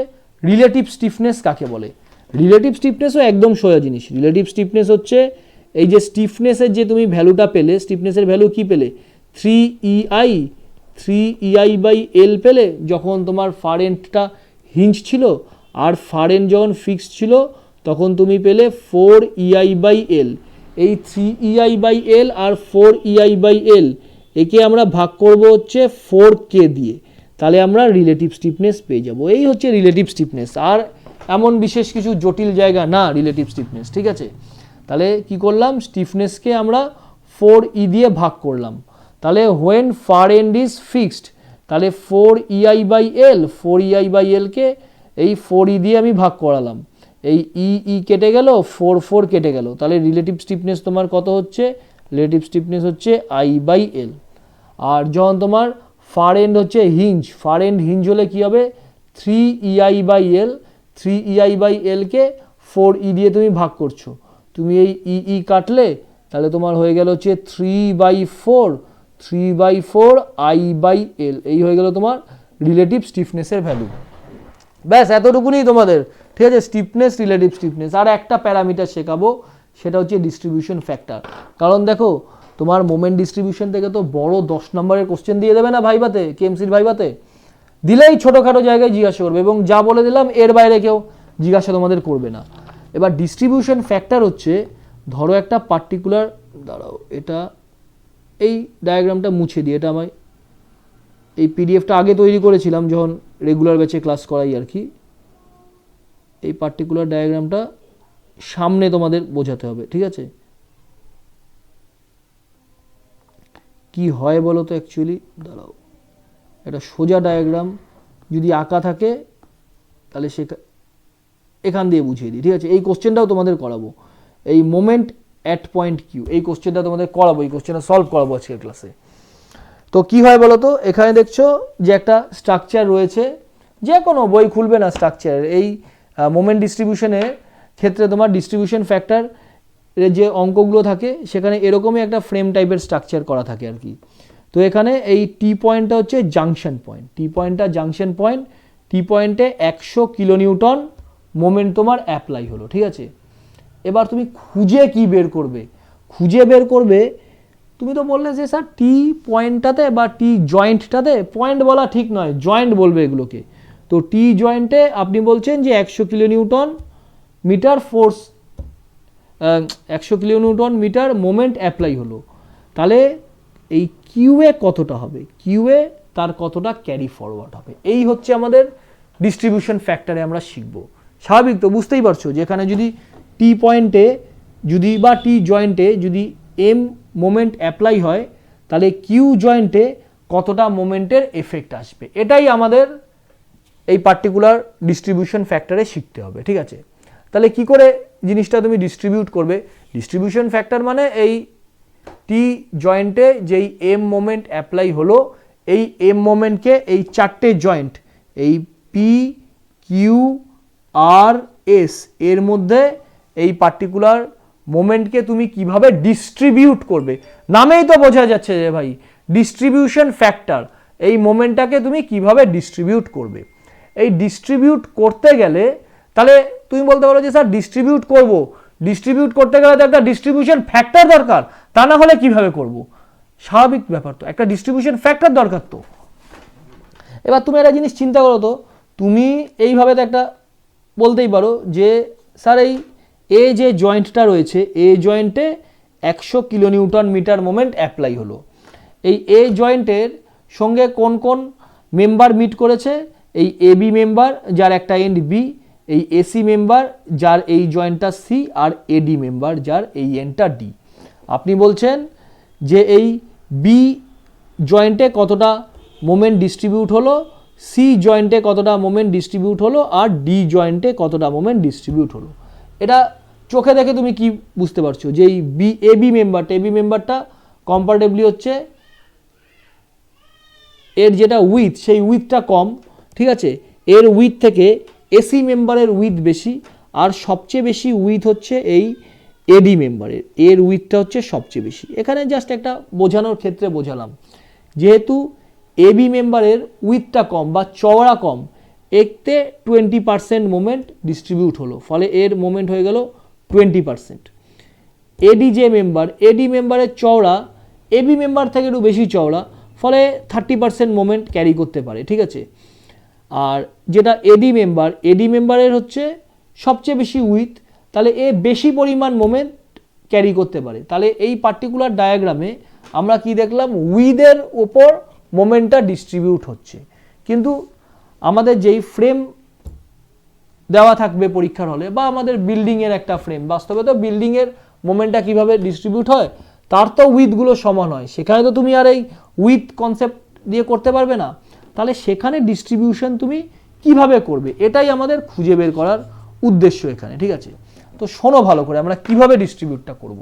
রিলেটিভ স্টিফনেস কাকে বলে। রিলেটিভ স্টিফনেসও একদম সোজা জিনিস। রিলেটিভ স্টিফনেস হচ্ছে এই যে স্টিফনেসের যে তুমি ভ্যালুটা পেলে, স্টিফনেসের ভ্যালু কি পেলে, 3EI/L পেলে যখন তোমার ফার এন্ডটা হিঞ্জ ছিল, আর ফার এন্ড যখন ফিক্সড ছিল তখন তুমি পেলে 4EI/L। এই 3EI/L আর 4EI/L একে আমরা ভাগ করব হচ্ছে 4K দিয়ে, তাহলে আমরা রিলেটিভ স্টিফনেস পেয়ে যাব। এই হচ্ছে রিলেটিভ স্টিফনেস, আর এমন বিশেষ কিছু জটিল জায়গা না রিলেটিভ স্টিফনেস, ঠিক আছে। তাহলে কি করলাম, স্টিফনেসকে আমরা 4E দিয়ে ভাগ করলাম। তাহলে when far end is fixed, তাহলে 4EI/L, 4EI/L কে এই 4E দিয়ে আমি ভাগ করালাম, এই ই কেটে গেল, 4 কেটে গেল, তাহলে রিলেটিভ স্টিফনেস তোমার কত হচ্ছে, রিলেটিভ স্টিফনেস হচ্ছে I/L। আর যখন তোমার ফার এন্ড হচ্ছে হিঞ্জ, ফার এন্ড হিঞ্জ হলে কি হবে, 3EI/L, 3EI/L কে 4E দিয়ে তুমি ভাগ করছো, তুমি এই ই কাটলে তাহলে তোমার হয়ে গেল হচ্ছে 3/4 I/L, এই হয়ে গেল তোমার রিলেটিভ স্টিফনেসের ভ্যালু। ব্যাস এতটুকুনি তোমাদের, ঠিক আছে, স্টিফনেস, রিলেটিভ স্টিফনেস। আর একটা প্যারামিটার শেখাবো, সেটা হচ্ছে ডিস্ট্রিবিউশন ফ্যাক্টর। কারণ দেখো তোমার মোমেন্ট ডিস্ট্রিবিউশন থেকে তো বড় 10 নম্বরের কোশ্চেন দিয়ে দেবে না ভাইভাতে, কেএমসির ভাইভাতে, দিলেই ছোটোখাটো জায়গায় জিজ্ঞাসা করবে, এবং যা বলে দিলাম এর বাইরে কেউ জিজ্ঞাসা তোমাদের করবে না। এবার ডিস্ট্রিবিউশন ফ্যাক্টর হচ্ছে, ধরো একটা পার্টিকুলার, দাঁড়াও এটা এই ডায়াগ্রামটা মুছে দিই, এটা আমায় এই পিডিএফটা আগে তৈরি করেছিলাম যখন রেগুলার ব্যাচে ক্লাস করাই আর কি। এই পার্টিকুলার ডায়াগ্রামটা সামনে তোমাদের বোঝাতে হবে, ঠিক আছে। কি হয় বলো তো অ্যাকচুয়ালি, দাঁড়াও, এটা সোজা ডায়াগ্রাম যদি আঁকা থাকে তাহলে এখান দিয়ে বুঝিয়ে দিই, ঠিক আছে। এই কোশ্চেনটাও তোমাদের করাবো, এই মোমেন্ট অ্যাট পয়েন্ট কিউ, এই কোশ্চেনটা তোমাদের করাবো, এই কোশ্চেনটা সলভ করাবো আজকের ক্লাসে। তো কি হয় বলো তো, এখানে দেখছো যে একটা স্ট্রাকচার রয়েছে, যে কোনো বই খুলবে না স্ট্রাকচার, এই মোমেন্ট ডিস্ট্রিবিউশনের ক্ষেত্রে তোমার ডিস্ট্রিবিউশন ফ্যাক্টর যে অঙ্কগুলো থাকে সেখানে এরকমই একটা ফ্রেম টাইপের স্ট্রাকচার করা থাকে আর কি। তো এখানে এই টি পয়েন্টটা হচ্ছে জাংশন পয়েন্ট, টি পয়েন্টটা জাংশন পয়েন্ট, টি পয়েন্টে 100 কিলোনিউটন মোমেন্ট তোমার অ্যাপ্লাই হলো, ঠিক আছে। এবার তুমি খুঁজে কি বের করবে, খুঁজে বের করবে। তুমি তো বললে যে স্যার টি পয়েন্টটাতে বা টি জয়েন্টটাতে, পয়েন্ট বলা ঠিক নয়, জয়েন্ট বলবে এগুলোকে। তো টি জয়েন্টে আপনি বলছেন যে 100 kilonewton metre force, 100 kilonewton metre moment apply হলো, তাহলে এই কিউএ কতটা হবে, কিউএ তার কতটা ক্যারি ফরওয়ার্ড হবে, এই হচ্ছে আমাদের ডিস্ট্রিবিউশন ফ্যাক্টরে আমরা শিখব। স্বাভাবিক তো, বুঝতেই পারছো যে এখানে যদি টি পয়েন্টে যদি বা টি জয়েন্টে যদি এম মোমেন্ট অ্যাপ্লাই হয়, তাহলে কিউ জয়েন্টে কতটা মোমেন্টের এফেক্ট আসবে, এটাই আমাদের এই পার্টিকুলার ডিস্ট্রিবিউশন ফ্যাক্টরে শিখতে হবে। ঠিক আছে, তাহলে কি করে জিনিসটা তুমি ডিস্ট্রিবিউট করবে? ডিস্ট্রিবিউশন ফ্যাক্টর মানে এই টি জয়েন্টে যেই এম মোমেন্ট অ্যাপ্লাই হলো, এই এম মোমেন্টকে এই চারটে জয়েন্ট, এই পি কিউ আর এস এর মধ্যে এই পার্টিকুলার মোমেন্টকে তুমি কিভাবে ডিস্ট্রিবিউট করবে, নামেই তো বোঝা যাচ্ছে যে ভাই ডিস্ট্রিবিউশন ফ্যাক্টর, এই মোমেন্টটাকে তুমি কিভাবে ডিস্ট্রিবিউট করবে। এই ডিস্ট্রিবিউট করতে গেলে তাহলে তুমি বলতে পারো যে স্যার ডিস্ট্রিবিউট করব, ডিস্ট্রিবিউট করতে গেলে তো একটা ডিস্ট্রিবিউশন ফ্যাক্টর দরকার, তা না হলে কিভাবে করব? স্বাভাবিক ব্যাপার, তো একটা ডিস্ট্রিবিউশন ফ্যাক্টর দরকার। তো এবার তুমি একটা জিনিস চিন্তা করো তো, তুমি এইভাবে তো একটা বলতেই পারো যে স্যার এই এ যে জয়েন্টটা রয়েছে, এ জয়েন্টে 100 কিলোনিউটন মিটার মোমেন্ট অ্যাপ্লাই হলো, এই এ জয়েন্টের সঙ্গে কোন কোন মেম্বার মিট করেছে? এই এবি মেম্বার যার একটা এন্ড বি, এই এসি মেম্বার যার এই জয়েন্টটা সি, আর এডি মেম্বার যার এই এন্ডটা ডি। আপনি বলছেন যে এই বি জয়েন্টে কতটা মোমেন্ট ডিস্ট্রিবিউট হলো, সি জয়েন্টে কতটা মোমেন্ট ডিস্ট্রিবিউট হলো, আর ডি জয়েন্টে কতটা মোমেন্ট ডিস্ট্রিবিউট হলো। এটা চোখে দেখে তুমি কি বুঝতে পারছো যে এই এবি মেম্বারটা কম্পারেটিভলি হচ্ছে এর যেটা উইথ, সেই উইথটা কম, ঠিক আছে, এর উইথ থেকে এসি মেম্বারের উইথ বেশি, আর সবচেয়ে বেশি উইথ হচ্ছে এই এডি মেম্বারের, এর উইথটা হচ্ছে সবচেয়ে বেশি। এখানে জাস্ট একটা বোঝানোর ক্ষেত্রে বোঝালাম, যেহেতু এবি মেম্বারের উইথটা কম বা চওড়া কম, এতে 20% মোমেন্ট ডিস্ট্রিবিউট হলো, ফলে এর মোমেন্ট হয়ে গেল 20%। এডি যে মেম্বার, এডি মেম্বারের চওড়া এবি মেম্বার থেকে একটু বেশি চওড়া, ফলে 30% মোমেন্ট ক্যারি করতে পারে। ঠিক আছে, আর যেটা এডি মেম্বারের হচ্ছে সবচেয়ে বেশি উইথ, তাহলে এ বেশি পরিমাণ মোমেন্ট ক্যারি করতে পারে। তাহলে এই পার্টিকুলার ডায়াগ্রামে আমরা কি দেখলাম? উইথের ওপর মোমেন্টটা ডিস্ট্রিবিউট হচ্ছে, কিন্তু আমাদের যেই ফ্রেম দেওয়া থাকবে পরীক্ষার হলে বা আমাদের বিল্ডিংয়ের একটা ফ্রেম, বাস্তবে তো বিল্ডিংয়ের মোমেন্টটা কীভাবে ডিস্ট্রিবিউট হয়, তার তো উইথগুলো সমান হয়, সেখানে তো তুমি আর এই উইথ কনসেপ্ট দিয়ে করতে পারবে না। তাহলে সেখানে ডিস্ট্রিবিউশন তুমি কিভাবে করবে, এটাই আমাদের খুঁজে বের করার উদ্দেশ্য এখানে। ঠিক আছে, তো শোনো ভালো করে আমরা কিভাবে ডিস্ট্রিবিউটটা করব,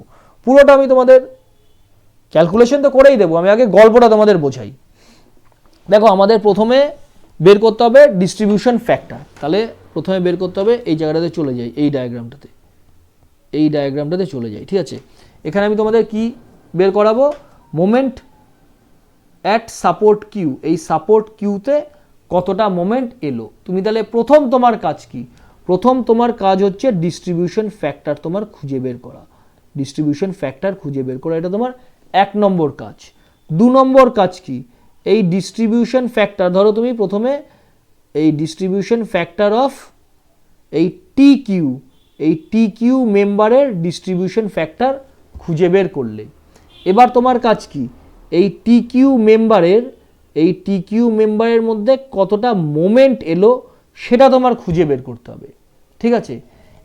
পুরোটা আমি তোমাদের ক্যালকুলেশন তো করেই দেবো, আমি আগে গল্পটা তোমাদের বোঝাই। দেখো, আমাদের প্রথমে বের করতে হবে ডিস্ট্রিবিউশন ফ্যাক্টর। তাহলে প্রথমে বের করতে হবে, এই জায়গাটাতে চলে যাই, এই ডায়াগ্রামটাতে চলে যাই। ঠিক আছে, এখানে আমি তোমাদের কি বের করাবো? মোমেন্ট অ্যাট সাপোর্ট কিউ, এই সাপোর্ট কিউতে কতটা মোমেন্ট এলো। তুমি তাহলে প্রথম তোমার কাজ কি? প্রথম তোমার কাজ হচ্ছে ডিস্ট্রিবিউশন ফ্যাক্টর তোমার খুঁজে বের করা, ডিস্ট্রিবিউশন ফ্যাক্টর খুঁজে বের করা, এটা তোমার 1 নম্বর কাজ। 2 নম্বর কাজ কি? এই ডিস্ট্রিবিউশন ফ্যাক্টর, ধরো তুমি প্রথমে এই ডিস্ট্রিবিউশন ফ্যাক্টর অফ এই টি কিউ, এই টি কিউ মেম্বারের ডিস্ট্রিবিউশন ফ্যাক্টর খুঁজে বের করলে, এবার তোমার কাজ কি? এই টি কিউ মেম্বারের মধ্যে কতটা মোমেন্ট এলো সেটা তোমার খুঁজে বের করতে হবে। ঠিক আছে,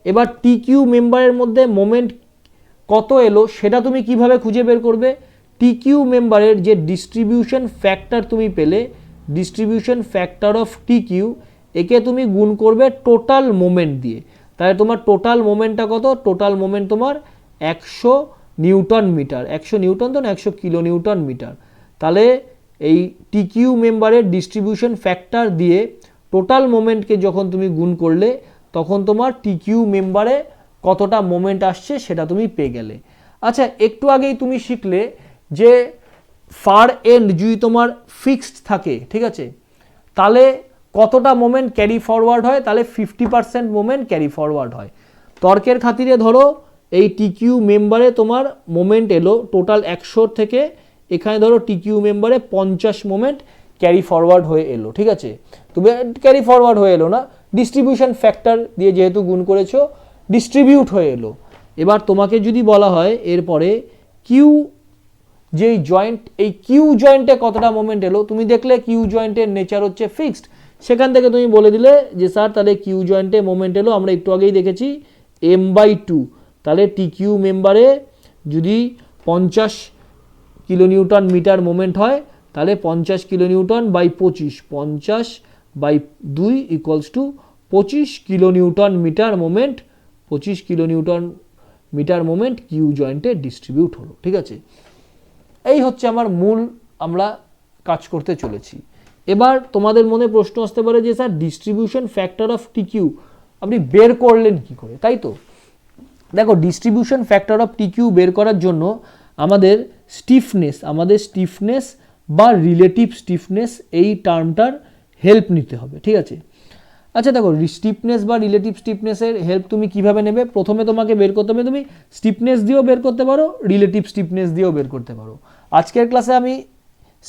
এবার টি কিউ মেম্বারের মধ্যে মোমেন্ট কত এলো সেটা তুমি কিভাবে খুঁজে বের করবে? টি কিউ মেম্বারের যে ডিস্ট্রিবিউশন ফ্যাক্টর তুমি পেলে, distribution factor of T Q, একে তুমি গুণ করবে টোটাল মোমেন্ট দিয়ে। তাহলে তোমার টোটাল মোমেন্টটা কত? টোটাল মোমেন্ট তোমার 100 নিউটন মিটার, 100 নিউটন তো না, 100 কিলো নিউটন মিটার। তাহলে এই টি কিউ মেম্বারের ডিস্ট্রিবিউশন ফ্যাক্টর দিয়ে টোটাল মোমেন্টকে যখন তুমি গুণ করলে, তখন তোমার টি কিউ মেম্বারে কতটা মোমেন্ট আসছে সেটা তুমি পেয়ে গেলে। আচ্ছা, একটু আগেই তুমি শিখলে যে ফার এন্ড যদি তোমার ফিক্সড থাকে, ঠিক আছে, তাহলে কতটা মোমেন্ট ক্যারি ফরওয়ার্ড হয়? তাহলে 50% মোমেন্ট ক্যারি ফরওয়ার্ড হয়। তর্কের খাতিরে ধরো এই টিকিউ মেম্বারে তোমার মোমেন্ট এলো টোটাল 100 থেকে এখানে ধরো টিকিউ মেম্বারে 50 মোমেন্ট ক্যারি ফরওয়ার্ড হয়ে এলো, ঠিক আছে। তবে ক্যারি ফরওয়ার্ড হয়ে এলো না, ডিস্ট্রিবিউশন ফ্যাক্টর দিয়ে যেহেতু গুণ করেছো ডিস্ট্রিবিউট হয়ে এলো। এবার তোমাকে যদি বলা হয় এরপরে কিউ যেই জয়েন্ট, এই কিউ জয়েন্টে কতটা মোমেন্ট এলো, তুমি দেখলে কিউ জয়েন্টের নেচার হচ্ছে ফিক্সড, সেখান থেকে তুমি বলে দিলে যে স্যার তাহলে কিউ জয়েন্টে মোমেন্ট এলো, আমরা একটু আগেই দেখেছি m/2, তাহলে টি কিউ মেম্বারে যদি 50 কিলোনিউটন মিটার মোমেন্ট হয় তাহলে 50 kilonewton by 25, 50/2 equals to 25 kilonewton metre moment, 25 kilonewton metre moment Q জয়েন্টে ডিস্ট্রিবিউট হলো, ঠিক আছে। এই হচ্ছে আমার মূল আমরা কাজ করতে চলেছি। এবার তোমাদের মনে প্রশ্ন আসতে পারে যে sir distribution factor of TQ আপনি বের করলেন কি করে, তাই তো। দেখো ডিস্ট্রিবিউশন ফ্যাক্টর অফ টিকিউ বের করার জন্য আমাদের স্টিফনেস বা রিলেটিভ স্টিফনেস এই টার্মটার হেল্প নিতে হবে, ঠিক আছে। আচ্ছা দেখো স্টিফনেস বা রিলেটিভ স্টিফনেসের হেল্প তুমি কিভাবে নেবে, প্রথমে তোমাকে বের করতে হবে, তুমি স্টিফনেস দিয়েও বের করতে পারো, রিলেটিভ স্টিফনেস দিয়েও বের করতে পারো। আজকের ক্লাসে আমি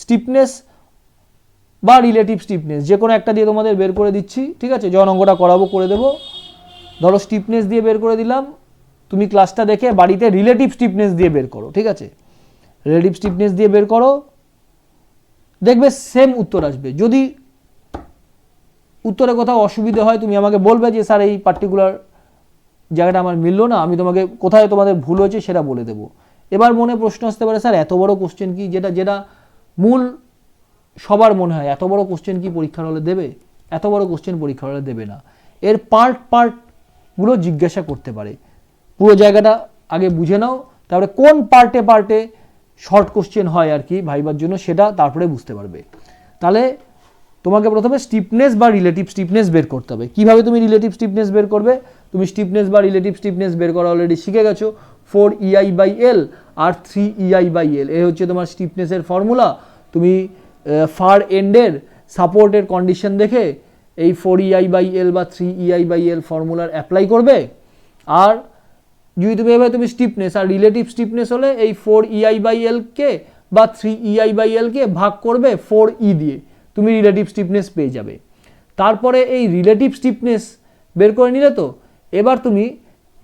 স্টিফনেস বা রিলেটিভ স্টিফনেস যে কোনো একটা দিয়ে তোমাদের বের করে দিচ্ছি, ঠিক আছে। যখন অঙ্কটা করাবো করে দেবো। ধরো স্টিফনেস দিয়ে বের করে দিলাম, তুমি ক্লাসটা দেখে বাড়িতে রিলেটিভ স্টিফনেস দিয়ে বের করো, ঠিক আছে। রিলেটিভ স্টিফনেস দিয়ে বের করো, দেখবে সেম উত্তর আসবে। যদি উত্তরে কোথাও অসুবিধে হয় তুমি আমাকে বলবে যে স্যার এই পার্টিকুলার জায়গাটা আমার মিললো না, আমি তোমাকে কোথায় তোমাদের ভুল হয়েছে সেটা বলে দেবো। এবার মনে প্রশ্ন আসতে পারে স্যার এত বড় কোশ্চেন কি, যেটা মূল সবার মনে হয় এত বড় কোশ্চেন কি পরীক্ষার হলে দেবে, এত বড় কোশ্চেন পরীক্ষার হলে দেবে না। এর পার্টগুলো জিজ্ঞাসা করতে পারে, পুরো জায়গাটা আগে বুঝে নাও, তারপরে কোন পার্টে শর্ট কোশ্চেন হয় আর কি ভাইবার জন্য সেটা তারপরে বুঝতে পারবে। তাহলে তোমাকে প্রথমে স্টিফনেস বা রিলেটিভ স্টিফনেস বের করতে হবে। কিভাবে তুমি রিলেটিভ স্টিফনেস বের করবে, তুমি স্টিফনেস বা রিলেটিভ স্টিফনেস বের করা অলরেডি শিখে গেছো, 4EI/L আর 3EI/L, এই হচ্ছে তোমার স্টিফনেসের ফর্মুলা। তুমি ফার এন্ডের সাপোর্টের কন্ডিশন দেখে এই 4EI/L বা 3EI/L ফর্মুলার অ্যাপ্লাই করবে। আর যদি তুমি এভাবে তুমি স্টিফনেস আর রিলেটিভ স্টিফনেস হলে এই 4EI/L কে বা 3EI/L কে ভাগ করবে 4E দিয়ে, তুমি রিলেটিভ স্টিফনেস পেয়ে যাবে। তারপরে এই রিলেটিভ স্টিফনেস বের করে নিলে তো এবার তুমি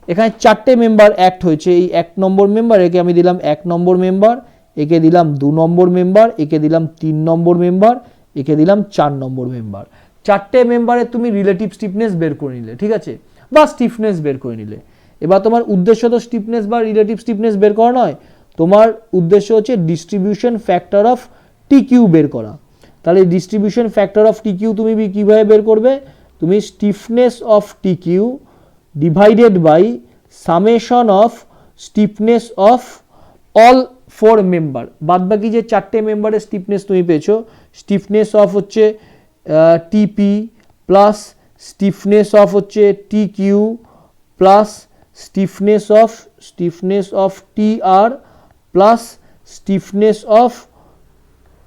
এখানে 4টে মেম্বার অ্যাক্ট হয়েছে, এই 1 নম্বর মেম্বার, একে আমি দিলাম 1 নম্বর মেম্বার, একে দিলাম 2 নম্বর মেম্বার, একে দিলাম 3 নম্বর মেম্বার, একে দিলাম 4 নম্বর মেম্বার। 4টে মেম্বারে তুমি রিলেটিভ স্টিফনেস বের করে নিলে, ঠিক আছে, বা স্টিফনেস বের করে নিলে। এবার তোমার উদ্দেশ্য তো স্টিফনেস বা রিলেটিভ স্টিফনেস বের করা নয়, তোমার উদ্দেশ্য হচ্ছে ডিস্ট্রিবিউশন ফ্যাক্টর অফ টিকিউ বের করা। তাহলে ডিস্ট্রিবিউশন ফ্যাক্টর অফ টিকিউ তুমি কিভাবে বের করবে, তুমি stiffness of TQ divided by summation of stiffness of all 4 member, বাদ বাকি যে 4টে মেম্বারের স্টিফনেস তুমি পেয়েছো, স্টিফনেস অফ হচ্ছে টিপি প্লাস স্টিফনেস অফ হচ্ছে TQ plus stiffness of TR plus stiffness of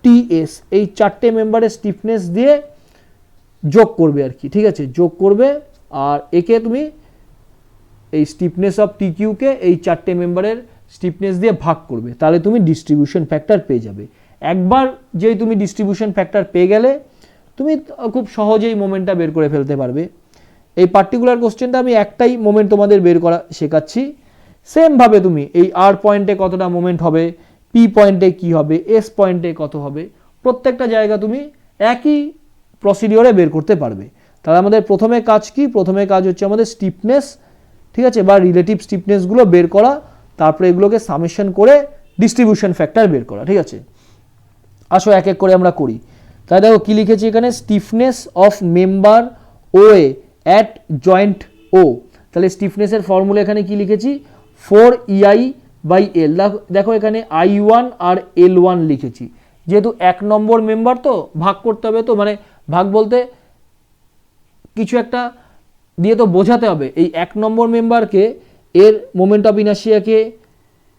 TS, এই 4টে মেম্বারের স্টিফনেস দিয়ে যোগ করবে আর কি, ঠিক আছে, যোগ করবে। আর একে তুমি এই স্টিফনেস অফ টিকিউকে এই 4টে মেম্বারের স্টিফনেস দিয়ে ভাগ করবে, তাহলে তুমি ডিস্ট্রিবিউশন ফ্যাক্টর পেয়ে যাবে। একবার যেই তুমি ডিস্ট্রিবিউশন ফ্যাক্টর পেয়ে গেলে তুমি খুব সহজেই মোমেন্টটা বের করে ফেলতে পারবে। এই পার্টিকুলার কোশ্চেনটা আমি একটাই মোমেন্ট তোমাদের বের করা শেখাচ্ছি, সেমভাবে তুমি এই আর পয়েন্টে কতটা মোমেন্ট হবে, পি পয়েন্টে কি হবে, এস পয়েন্টে কত হবে, প্রত্যেকটা জায়গা তুমি একই প্রসিডিওরে বের করতে পারবে। তাহলে আমাদের প্রথমে কাজ কি, প্রথমে কাজ হচ্ছে আমাদের স্টিফনেস, ঠিক আছে, বা রিলেটিভ স্টিফনেসগুলো বের করা, তারপরে এগুলোকে সামেশন করে ডিস্ট্রিবিউশন ফ্যাক্টর বের করা, ঠিক আছে। আসো এক এক করে আমরা করি। তাই দেখো কি লিখেছি এখানে, stiffness of member OA at joint O, তাহলে স্টিফনেসের ফর্মুলা এখানে কি লিখেছি, 4EI/L। দেখো এখানে I1 আর L1 লিখেছি, যেহেতু 1 নম্বর মেম্বার তো ভাগ করতে হবে, তো মানে ভাগ বলতে কিছু একটা দিয়ে তো বোঝাতে হবে। এই 1 নম্বর মেম্বারকে এর মোমেন্ট অফ ইনার্শিয়াকে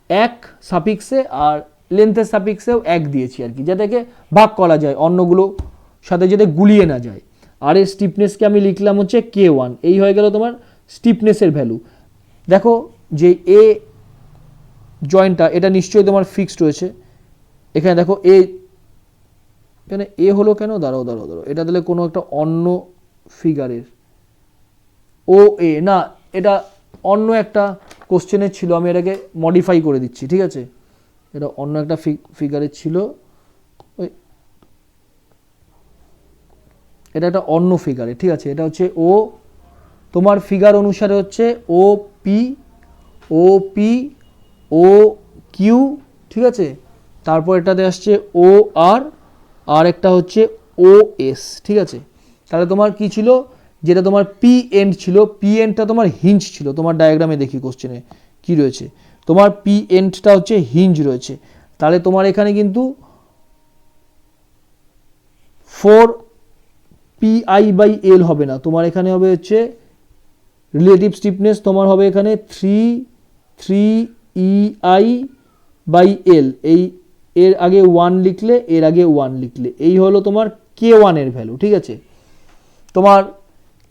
1 সাফিক্সে আর লেন্থের সাফিক্সেও 1 দিয়েছি আর কি, যাতে ভাগ করা যায়, অন্যগুলো সাথে যাতে গুলিয়ে না যায়। আর এর স্টিফনেসকে আমি লিখলাম হচ্ছে K1, এই হয়ে গেল তোমার স্টিফনেসের ভ্যালু। দেখো যে এ জয়েন্টটা এটা নিশ্চয়ই তোমার ফিক্সড রয়েছে। এখানে দেখো এখানে এ হলো কেন, দাঁড়াও, এটা তাহলে কোনো একটা অন্য ফিগারের ও এ না, এটা অন্য একটা কোশ্চেনের ছিল, আমি এটাকে মডিফাই করে দিচ্ছি, ঠিক আছে? এটা অন্য একটা ফিগারের ছিল, ওই এটা একটা অন্য ফিগারে, ঠিক আছে? এটা হচ্ছে ও, তোমার ফিগার অনুসারে হচ্ছে ও পি ও কিউ, ঠিক আছে? তারপর এটাতে আসছে ও আর একটা হচ্ছে ও এস, ঠিক আছে? তাহলে তোমার কি ছিল, যেটা তোমার পি এন্ড ছিল, পি এন্ডটা তোমার হিঞ্জ ছিল। তোমার ডায়াগ্রামে দেখি কোশ্চেনে কি রয়েছে, তোমার পি এন্ডটা হচ্ছে হিঞ্জ রয়েছে। তাহলে তোমার এখানে কিন্তু 4pi/l হবে না, তোমার এখানে হবে হচ্ছে রিলেটিভ স্টিফনেস, তোমার হবে এখানে 3ei/l, এই এর আগে 1 লিখলে, এর আগে 1 লিখলে, এই হলো তোমার k1 এর ভ্যালু, ঠিক আছে? তোমার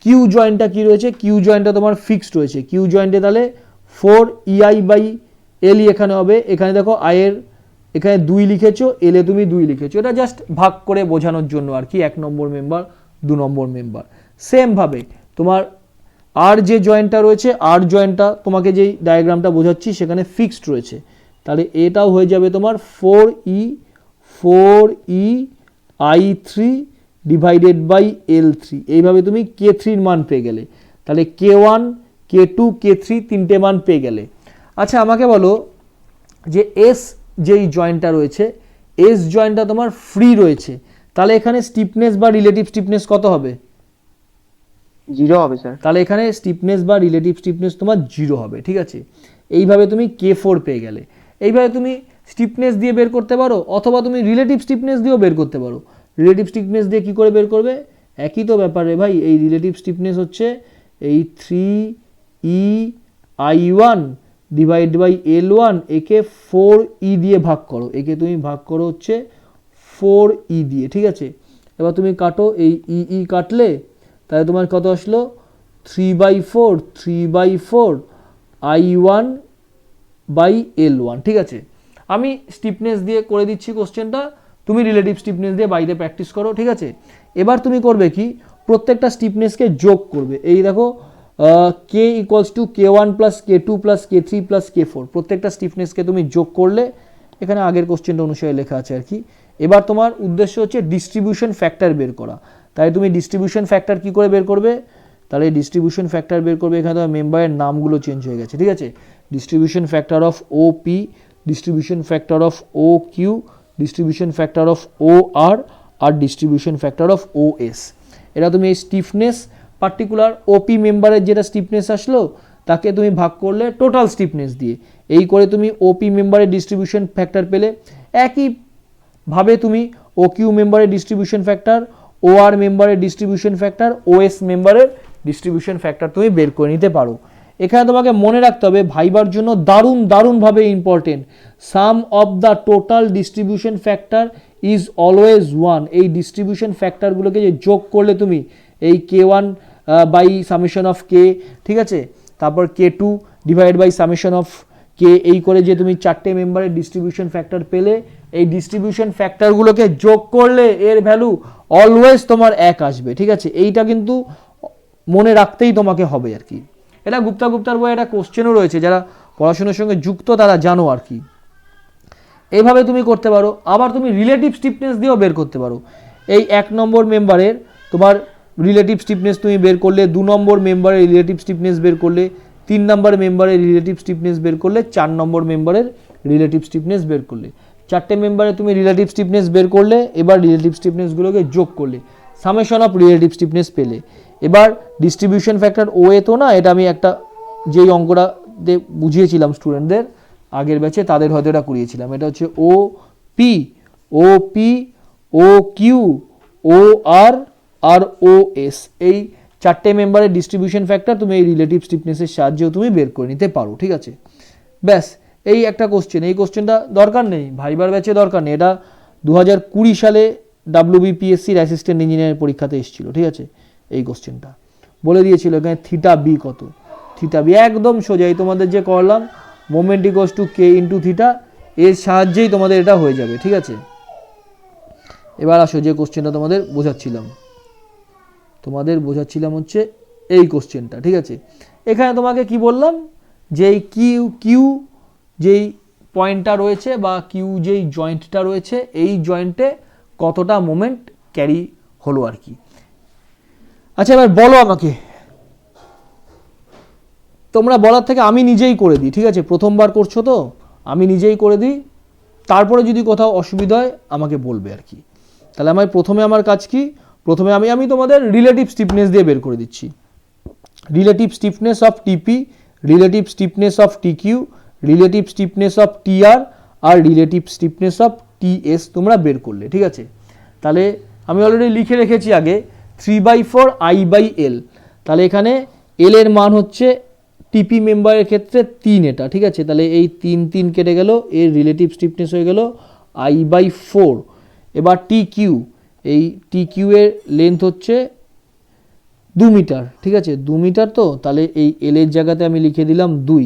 কিউ জয়েন্টটা কি রয়েছে, কিউ জয়েন্টটা তোমার ফিক্সড রয়েছে। কিউ জয়েন্টে তাহলে 4ei/l এখানে হবে। এখানে দেখো আই এর এখানে 2 লিখেছো, এলে তুমি 2 লিখেছো, এটা জাস্ট ভাগ করে বোঝানোর জন্য আর কি, 1 নম্বর মেম্বার 2 নম্বর মেম্বার। সেম ভাবে তোমার আর যে জয়েন্টটা রয়েছে, আর জয়েন্টটা তোমাকে যেই ডায়াগ্রামটা বোঝাচ্ছি সেখানে ফিক্সড রয়েছে, তাহলে এটাও হয়ে যাবে তোমার 4ei/l3 এইভাবে তুমি k3 এর মান পেয়ে গেলে। তাহলে k1 k2 k3 তিনটে মান পেয়ে গেলে। আচ্ছা আমাকে বলো যে এস যেই জয়েন্টটা রয়েছে, এস জয়েন্টটা তোমার ফ্রি রয়েছে, তাহলে এখানে স্টিফনেস বা রিলেটিভ স্টিফনেস কত হবে? 0 হবে স্যার। তাহলে এখানে স্টিফনেস বা রিলেটিভ স্টিফনেস তোমার 0 হবে, ঠিক আছে? এইভাবে তুমি k4 পেয়ে গেলে। এইভাবে তুমি স্টিফনেস দিয়ে বের করতে পারো, অথবা তুমি রিলেটিভ স্টিফনেস দিয়েও বের করতে পারো। রিলেটিভ স্টিফনেস দিয়ে কি করে বের করবে? একই তো ব্যাপার রে ভাই, এই রিলেটিভ স্টিফনেস হচ্ছে এই 3ei/l1, একে 4e দিয়ে ভাগ করো, একে তুমি ভাগ করো হচ্ছে 4e দিয়ে, ঠিক আছে? এবার তুমি কাটো, এই ই কাটলে তাহলে তোমার কত আসলো, 3/4 i1/l1, ঠিক আছে? আমি স্টিফনেস দিয়ে করে দিচ্ছি কোশ্চেনটা, তুমি রিলেটিভ স্টিফনেস দিয়ে বাইরে প্র্যাকটিস করো, ঠিক আছে? এবার তুমি করবে কি, প্রত্যেকটা স্টিফনেসকে যোগ করবে। এই দেখো k = k1 + k2 + k3 + k4, প্রত্যেকটা স্টিফনেসকে তুমি যোগ করলে, এখানে আগের কোশ্চেনটা অনুসারে লেখা আছে আর কি। এবার তোমার উদ্দেশ্য হচ্ছে ডিস্ট্রিবিউশন ফ্যাক্টর বের করা। তাই তুমি ডিস্ট্রিবিউশন ফ্যাক্টর কি করে বের করবে? তাহলে ডিস্ট্রিবিউশন ফ্যাক্টর বের করবে, এখানে তোমার মেম্বারের নামগুলো চেঞ্জ হয়ে গেছে, ঠিক আছে? Distribution factor of OP, distribution factor of OQ, distribution factor of OR আর ডিস্ট্রিবিউশন ফ্যাক্টর অফ OS। এটা তুমি এই স্টিফনেস পার্টিকুলার OP মেম্বারের যেটা স্টিফনেস আসলো তাকে তুমি ভাগ করলে টোটাল স্টিফনেস দিয়ে, এই করে তুমি OP মেম্বারের ডিস্ট্রিবিউশন ফ্যাক্টর পেলে। একইভাবে তুমি OQ মেম্বারের ডিস্ট্রিবিউশন ফ্যাক্টর, OR মেম্বারের ডিস্ট্রিবিউশন ফ্যাক্টর, OS মেম্বারের ডিস্ট্রিবিউশন ফ্যাক্টর তুমি বের করে নিতে পারো। এখানে তোমাকে মনে রাখতে হবে ভাইবার জন্য দারুণভাবে important, some of the total distribution factor is always 1। এই ডিস্ট্রিবিউশন ফ্যাক্টরগুলোকে যে যোগ করলে তুমি এই k1/summation(k), ঠিক আছে? তারপর k2/summation(k), এই করে যে তুমি 4টে মেম্বারের ডিস্ট্রিবিউশন ফ্যাক্টর পেলে, এই ডিস্ট্রিবিউশন ফ্যাক্টরগুলোকে যোগ করলে এর ভ্যালু অলওয়েজ তোমার 1 আসবে, ঠিক আছে? এইটা কিন্তু মনে রাখতেই তোমাকে হবে আর কি। এটা গুপ্তার বইয়ে একটা কোশ্চেনও রয়েছে, যারা পড়াশোনার সঙ্গে যুক্ত তারা জানো আর কি। এইভাবে তুমি করতে পারো। আবার তুমি রিলেটিভ স্টিফনেস দিয়েও বের করতে পারো। এই 1 নম্বর মেম্বারের তোমার রিলেটিভ স্টিফনেস তুমি বের করলে, 2 নম্বর মেম্বারের রিলেটিভ স্টিফনেস বের করলে, 3 নম্বর মেম্বারের রিলেটিভ স্টিফনেস বের করলে, 4 নম্বর মেম্বারের রিলেটিভ স্টিফনেস বের করলে। 4টে মেম্বারে তুমি রিলেটিভ স্টিফনেস বের করলে, এবার রিলেটিভ স্টিফনেসগুলোকে যোগ করলে, সামেশন অফ রিলেটিভ স্টিফনেস পেলে। এবার ডিস্ট্রিবিউশন ফ্যাক্টর OA তো না, এটা আমি একটা যেই অঙ্কটা বুঝিয়েছিলাম স্টুডেন্টদের আগের ব্যাচে, তাদের হয়তো এটা করিয়েছিলাম। এটা হচ্ছে OP, OQ, OR R OS, এই 4টে মেম্বারের ডিস্ট্রিবিউশন ফ্যাক্টর তুমি এই রিলেটিভ স্টিফনেসের সাহায্যেও তুমি বের করে নিতে পারো, ঠিক আছে? ব্যাস এই একটা কোশ্চেন, এই কোশ্চেনটা দরকার নেই, ভাইবার ব্যাচে দরকার নেই, এটা 2020 সালে WBPSCর অ্যাসিস্ট্যান্ট ইঞ্জিনিয়ারের পরীক্ষাতে এসেছিল, ঠিক আছে? এই কোশ্চেনটা বলে দিয়েছিল এখানে θB কত। থিটা বি, একদম সোজা। এই তোমাদের যে করলাম moment equals to K into theta, এর সাহায্যেই তোমাদের এটা হয়ে যাবে, ঠিক আছে। এবার আসো যে কোশ্চেনটা তোমাদের বোঝাচ্ছিলাম হচ্ছে এই কোশ্চেনটা, ঠিক আছে। এখানে তোমাকে কি বললাম, যে এই কিউ যেই পয়েন্টটা রয়েছে বা কিউ যেই জয়েন্টটা রয়েছে, এই জয়েন্টে কতটা মোমেন্ট ক্যারি হলো আর কি। আচ্ছা এবার বলো আমাকে, তোমরা বলার থেকে আমি নিজেই করে দিই, ঠিক আছে। প্রথমবার করছো তো, আমি নিজেই করে দিই, তারপরে যদি কোথাও অসুবিধা হয় আমাকে বলবে আর কি। তাহলে আমার কাজ কি, প্রথমে আমি তোমাদের রিলেটিভ স্টিফনেস দিয়ে বের করে দিচ্ছি। Relative stiffness of TP, relative stiffness of TQ, relative stiffness of TR আর রিলেটিভ স্টিফনেস অফ টিএস তোমরা বের করলে, ঠিক আছে। তাহলে আমি অলরেডি লিখে রেখেছি আগে 3/4 I/L। তাহলে এখানে এল এর মান হচ্ছে টিপি মেম্বারের ক্ষেত্রে 3, এটা ঠিক আছে। তাহলে এই 3 কেটে গেল, এর রিলেটিভ স্টিফনেস হয়ে গেল I/4। এবার টিকিউ, এই টিকিউ এর লেন্থ হচ্ছে 2 মিটার, ঠিক আছে, 2 মিটার। তো তাহলে এই এল এর জায়গাতে আমি লিখে দিলাম 2,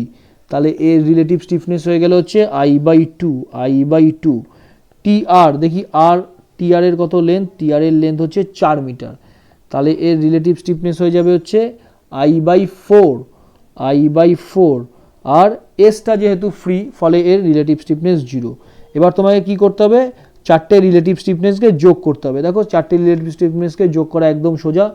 তাহলে এর রিলেটিভ স্টিফনেস হয়ে গেল হচ্ছে I/2। টিআর দেখি, টিআর এর কত লেন্থ, টিআর এর লেন্থ হচ্ছে 4 মিটার, তাহলে এর রিলেটিভ স্টিফনেস হয়ে যাবে হচ্ছে I/4। আর এসটা যেহেতু ফ্রি, ফলে এর রিলেটিভ স্টিফনেস 0। এবার তোমাকে কি করতে হবে, 4টে রিলেটিভ স্টিফনেসকে যোগ করতে হবে। দেখো 4টে রিলেটিভ স্টিফনেসকে যোগ করা একদম সোজা।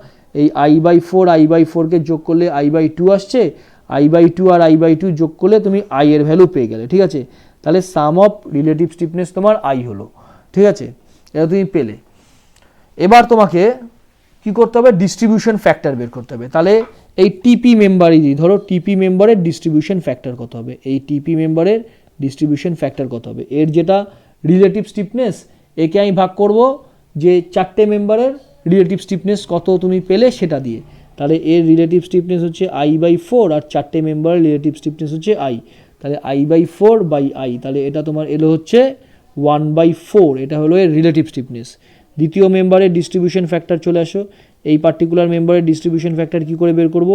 এই I/4কে যোগ করলে I/2 আসছে, I/2 আর I/2 যোগ করলে তুমি I এর ভ্যালু পেয়ে গেলে, ঠিক আছে। তাহলে সাম অফ রিলেটিভ স্টিফনেস তোমার I হলো, ঠিক আছে, এটা তুমি পেলে। এবার তোমাকে কি করতে হবে, ডিস্ট্রিবিউশন ফ্যাক্টর বের করতে হবে। তাহলে এই টিপি মেম্বারই দিই, ধরো টিপি মেম্বারের ডিস্ট্রিবিউশন ফ্যাক্টর কত হবে, এই টিপি মেম্বারের ডিস্ট্রিবিউশন ফ্যাক্টর কত হবে, এর যেটা রিলেটিভ স্টিফনেস, একে আমি ভাগ করব যে 4টে মেম্বারের রিলেটিভ স্টিফনেস কত তুমি পেলে সেটা দিয়ে। তাহলে এর রিলেটিভ স্টিফনেস হচ্ছে I/4 আর 4টে মেম্বারের রিলেটিভ স্টিফনেস হচ্ছে I, তাহলে I/4/I, তাহলে এটা তোমার এলো হচ্ছে 1/4, এটা হলো এর রিলেটিভ স্টিফনেস। দ্বিতীয় মেম্বারের ডিস্ট্রিবিউশন ফ্যাক্টর চলে আসো, এই পার্টিকুলার মেম্বারের ডিস্ট্রিবিউশন ফ্যাক্টর কী করে বের করব,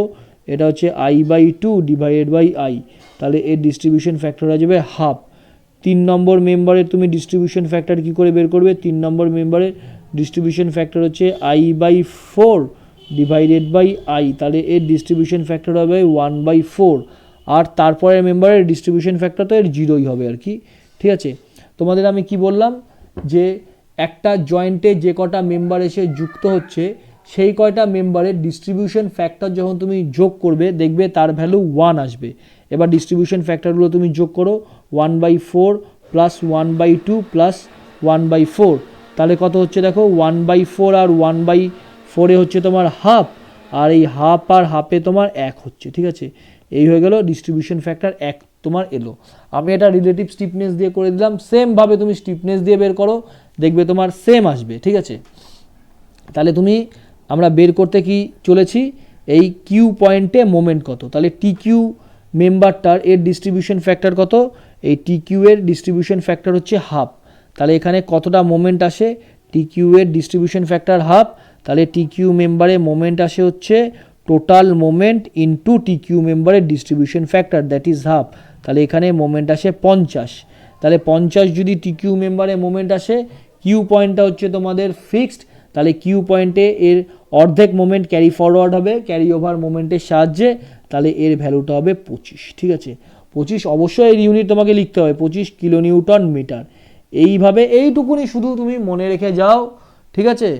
এটা হচ্ছে I/2 ডিভাইডেড বাই I, তাহলে এর ডিস্ট্রিবিউশন ফ্যাক্টর হয়ে যাবে হাফ। 3 নম্বর মেম্বারের তুমি ডিস্ট্রিবিউশন ফ্যাক্টর কী করে বের করবে, 3 নম্বর মেম্বারের ডিস্ট্রিবিউশন ফ্যাক্টর হচ্ছে I/4 ডিভাইডেড বাই I, তাহলে এর ডিস্ট্রিবিউশন ফ্যাক্টর হবে 1/4। আর তারপরের মেম্বারের ডিস্ট্রিবিউশন ফ্যাক্টর তো এর 0ই হবে আর কি, ঠিক আছে। তোমাদের আমি কি বললাম, যে একটা জয়েন্টে যে কটা মেম্বার এসে যুক্ত হচ্ছে, সেই কয়টা মেম্বারের ডিস্ট্রিবিউশন ফ্যাক্টর যখন তুমি যোগ করবে, দেখবে তার ভ্যালু 1 আসবে। এবার ডিস্ট্রিবিউশন ফ্যাক্টরগুলো তুমি যোগ করো, 1/4 প্লাস 1/2 প্লাস 1/4, তাহলে কত হচ্ছে দেখো, 1/4 আর 1/4 হচ্ছে তোমার হাফ, আর এই হাফ আর হাফে তোমার 1 হচ্ছে, ঠিক আছে। এই হয়ে গেল ডিস্ট্রিবিউশন ফ্যাক্টর 1 তোমার এলো। আমি এটা রিলেটিভ স্টিফনেস দিয়ে করে দিলাম, সেমভাবে তুমি স্টিফনেস দিয়ে বের করো, দেখবে তোমার সেম আসবে, ঠিক আছে। তাহলে আমরা বের করতে কি চলেছি, এই কিউ পয়েন্টে মোমেন্ট কত, তাহলে টি কিউ মেম্বারটার এর ডিস্ট্রিবিউশন ফ্যাক্টর কত, এই টি কিউ এর ডিস্ট্রিবিউশন ফ্যাক্টর হচ্ছে হাফ, তাহলে এখানে কতটা মোমেন্ট আসে, টি কিউ এর ডিস্ট্রিবিউশন ফ্যাক্টর হাফ, তাহলে টি কিউ মেম্বারে মোমেন্ট আসে হচ্ছে total moment into T Q মেম্বারের distribution factor, that is half. তাহলে এখানে মোমেন্ট আসে 50, তাহলে 50 যদি টি কিউ মেম্বারে মোমেন্ট আসে, কিউ পয়েন্টটা হচ্ছে তোমাদের ফিক্সড, তাহলে কিউ পয়েন্টে এর অর্ধেক মোমেন্ট ক্যারি ফরওয়ার্ড হবে ক্যারি ওভার মোমেন্টের সাহায্যে, তাহলে এর ভ্যালুটা হবে 25, ঠিক আছে। 25 অবশ্যই এর ইউনিট তোমাকে লিখতে হবে, 25 কিলোনিউটন মিটার। এইভাবে এইটুকুনি শুধু তুমি মনে রেখে যাও, ঠিক আছে,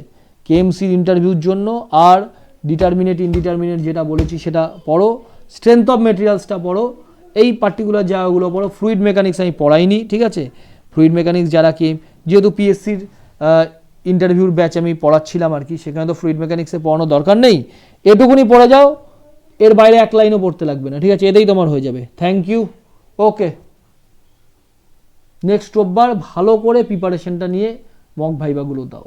কেএমসির ইন্টারভিউর জন্য। আর ডিটারমিনেট ইনডিটারমিনেট যেটা বলেছি সেটা পড়ো, স্ট্রেংথ অফ মেটেরিয়ালসটা পড়ো, এই পার্টিকুলার জায়গাগুলো পড়ো। ফ্লুইড মেকানিক্স আমি পড়াইনি, ঠিক আছে। ফ্লুইড মেকানিক্স যারা যেহেতু পিএসসির ইন্টারভিউর ব্যাচ আমি পড়াচ্ছিলাম আর কি, সেখানে তো ফ্লুইড মেকানিক্সে পড়ানোর দরকার নেই, এটুকুনি পড়ে যাও, এর বাইরে এক লাইনও পড়তে লাগবে না, ঠিক আছে, এতেই তোমার হয়ে যাবে। Thank you, okay. নেক্সট রোববার ভালো করে প্রিপারেশনটা নিয়ে মক ভাইভাগুলো দাও।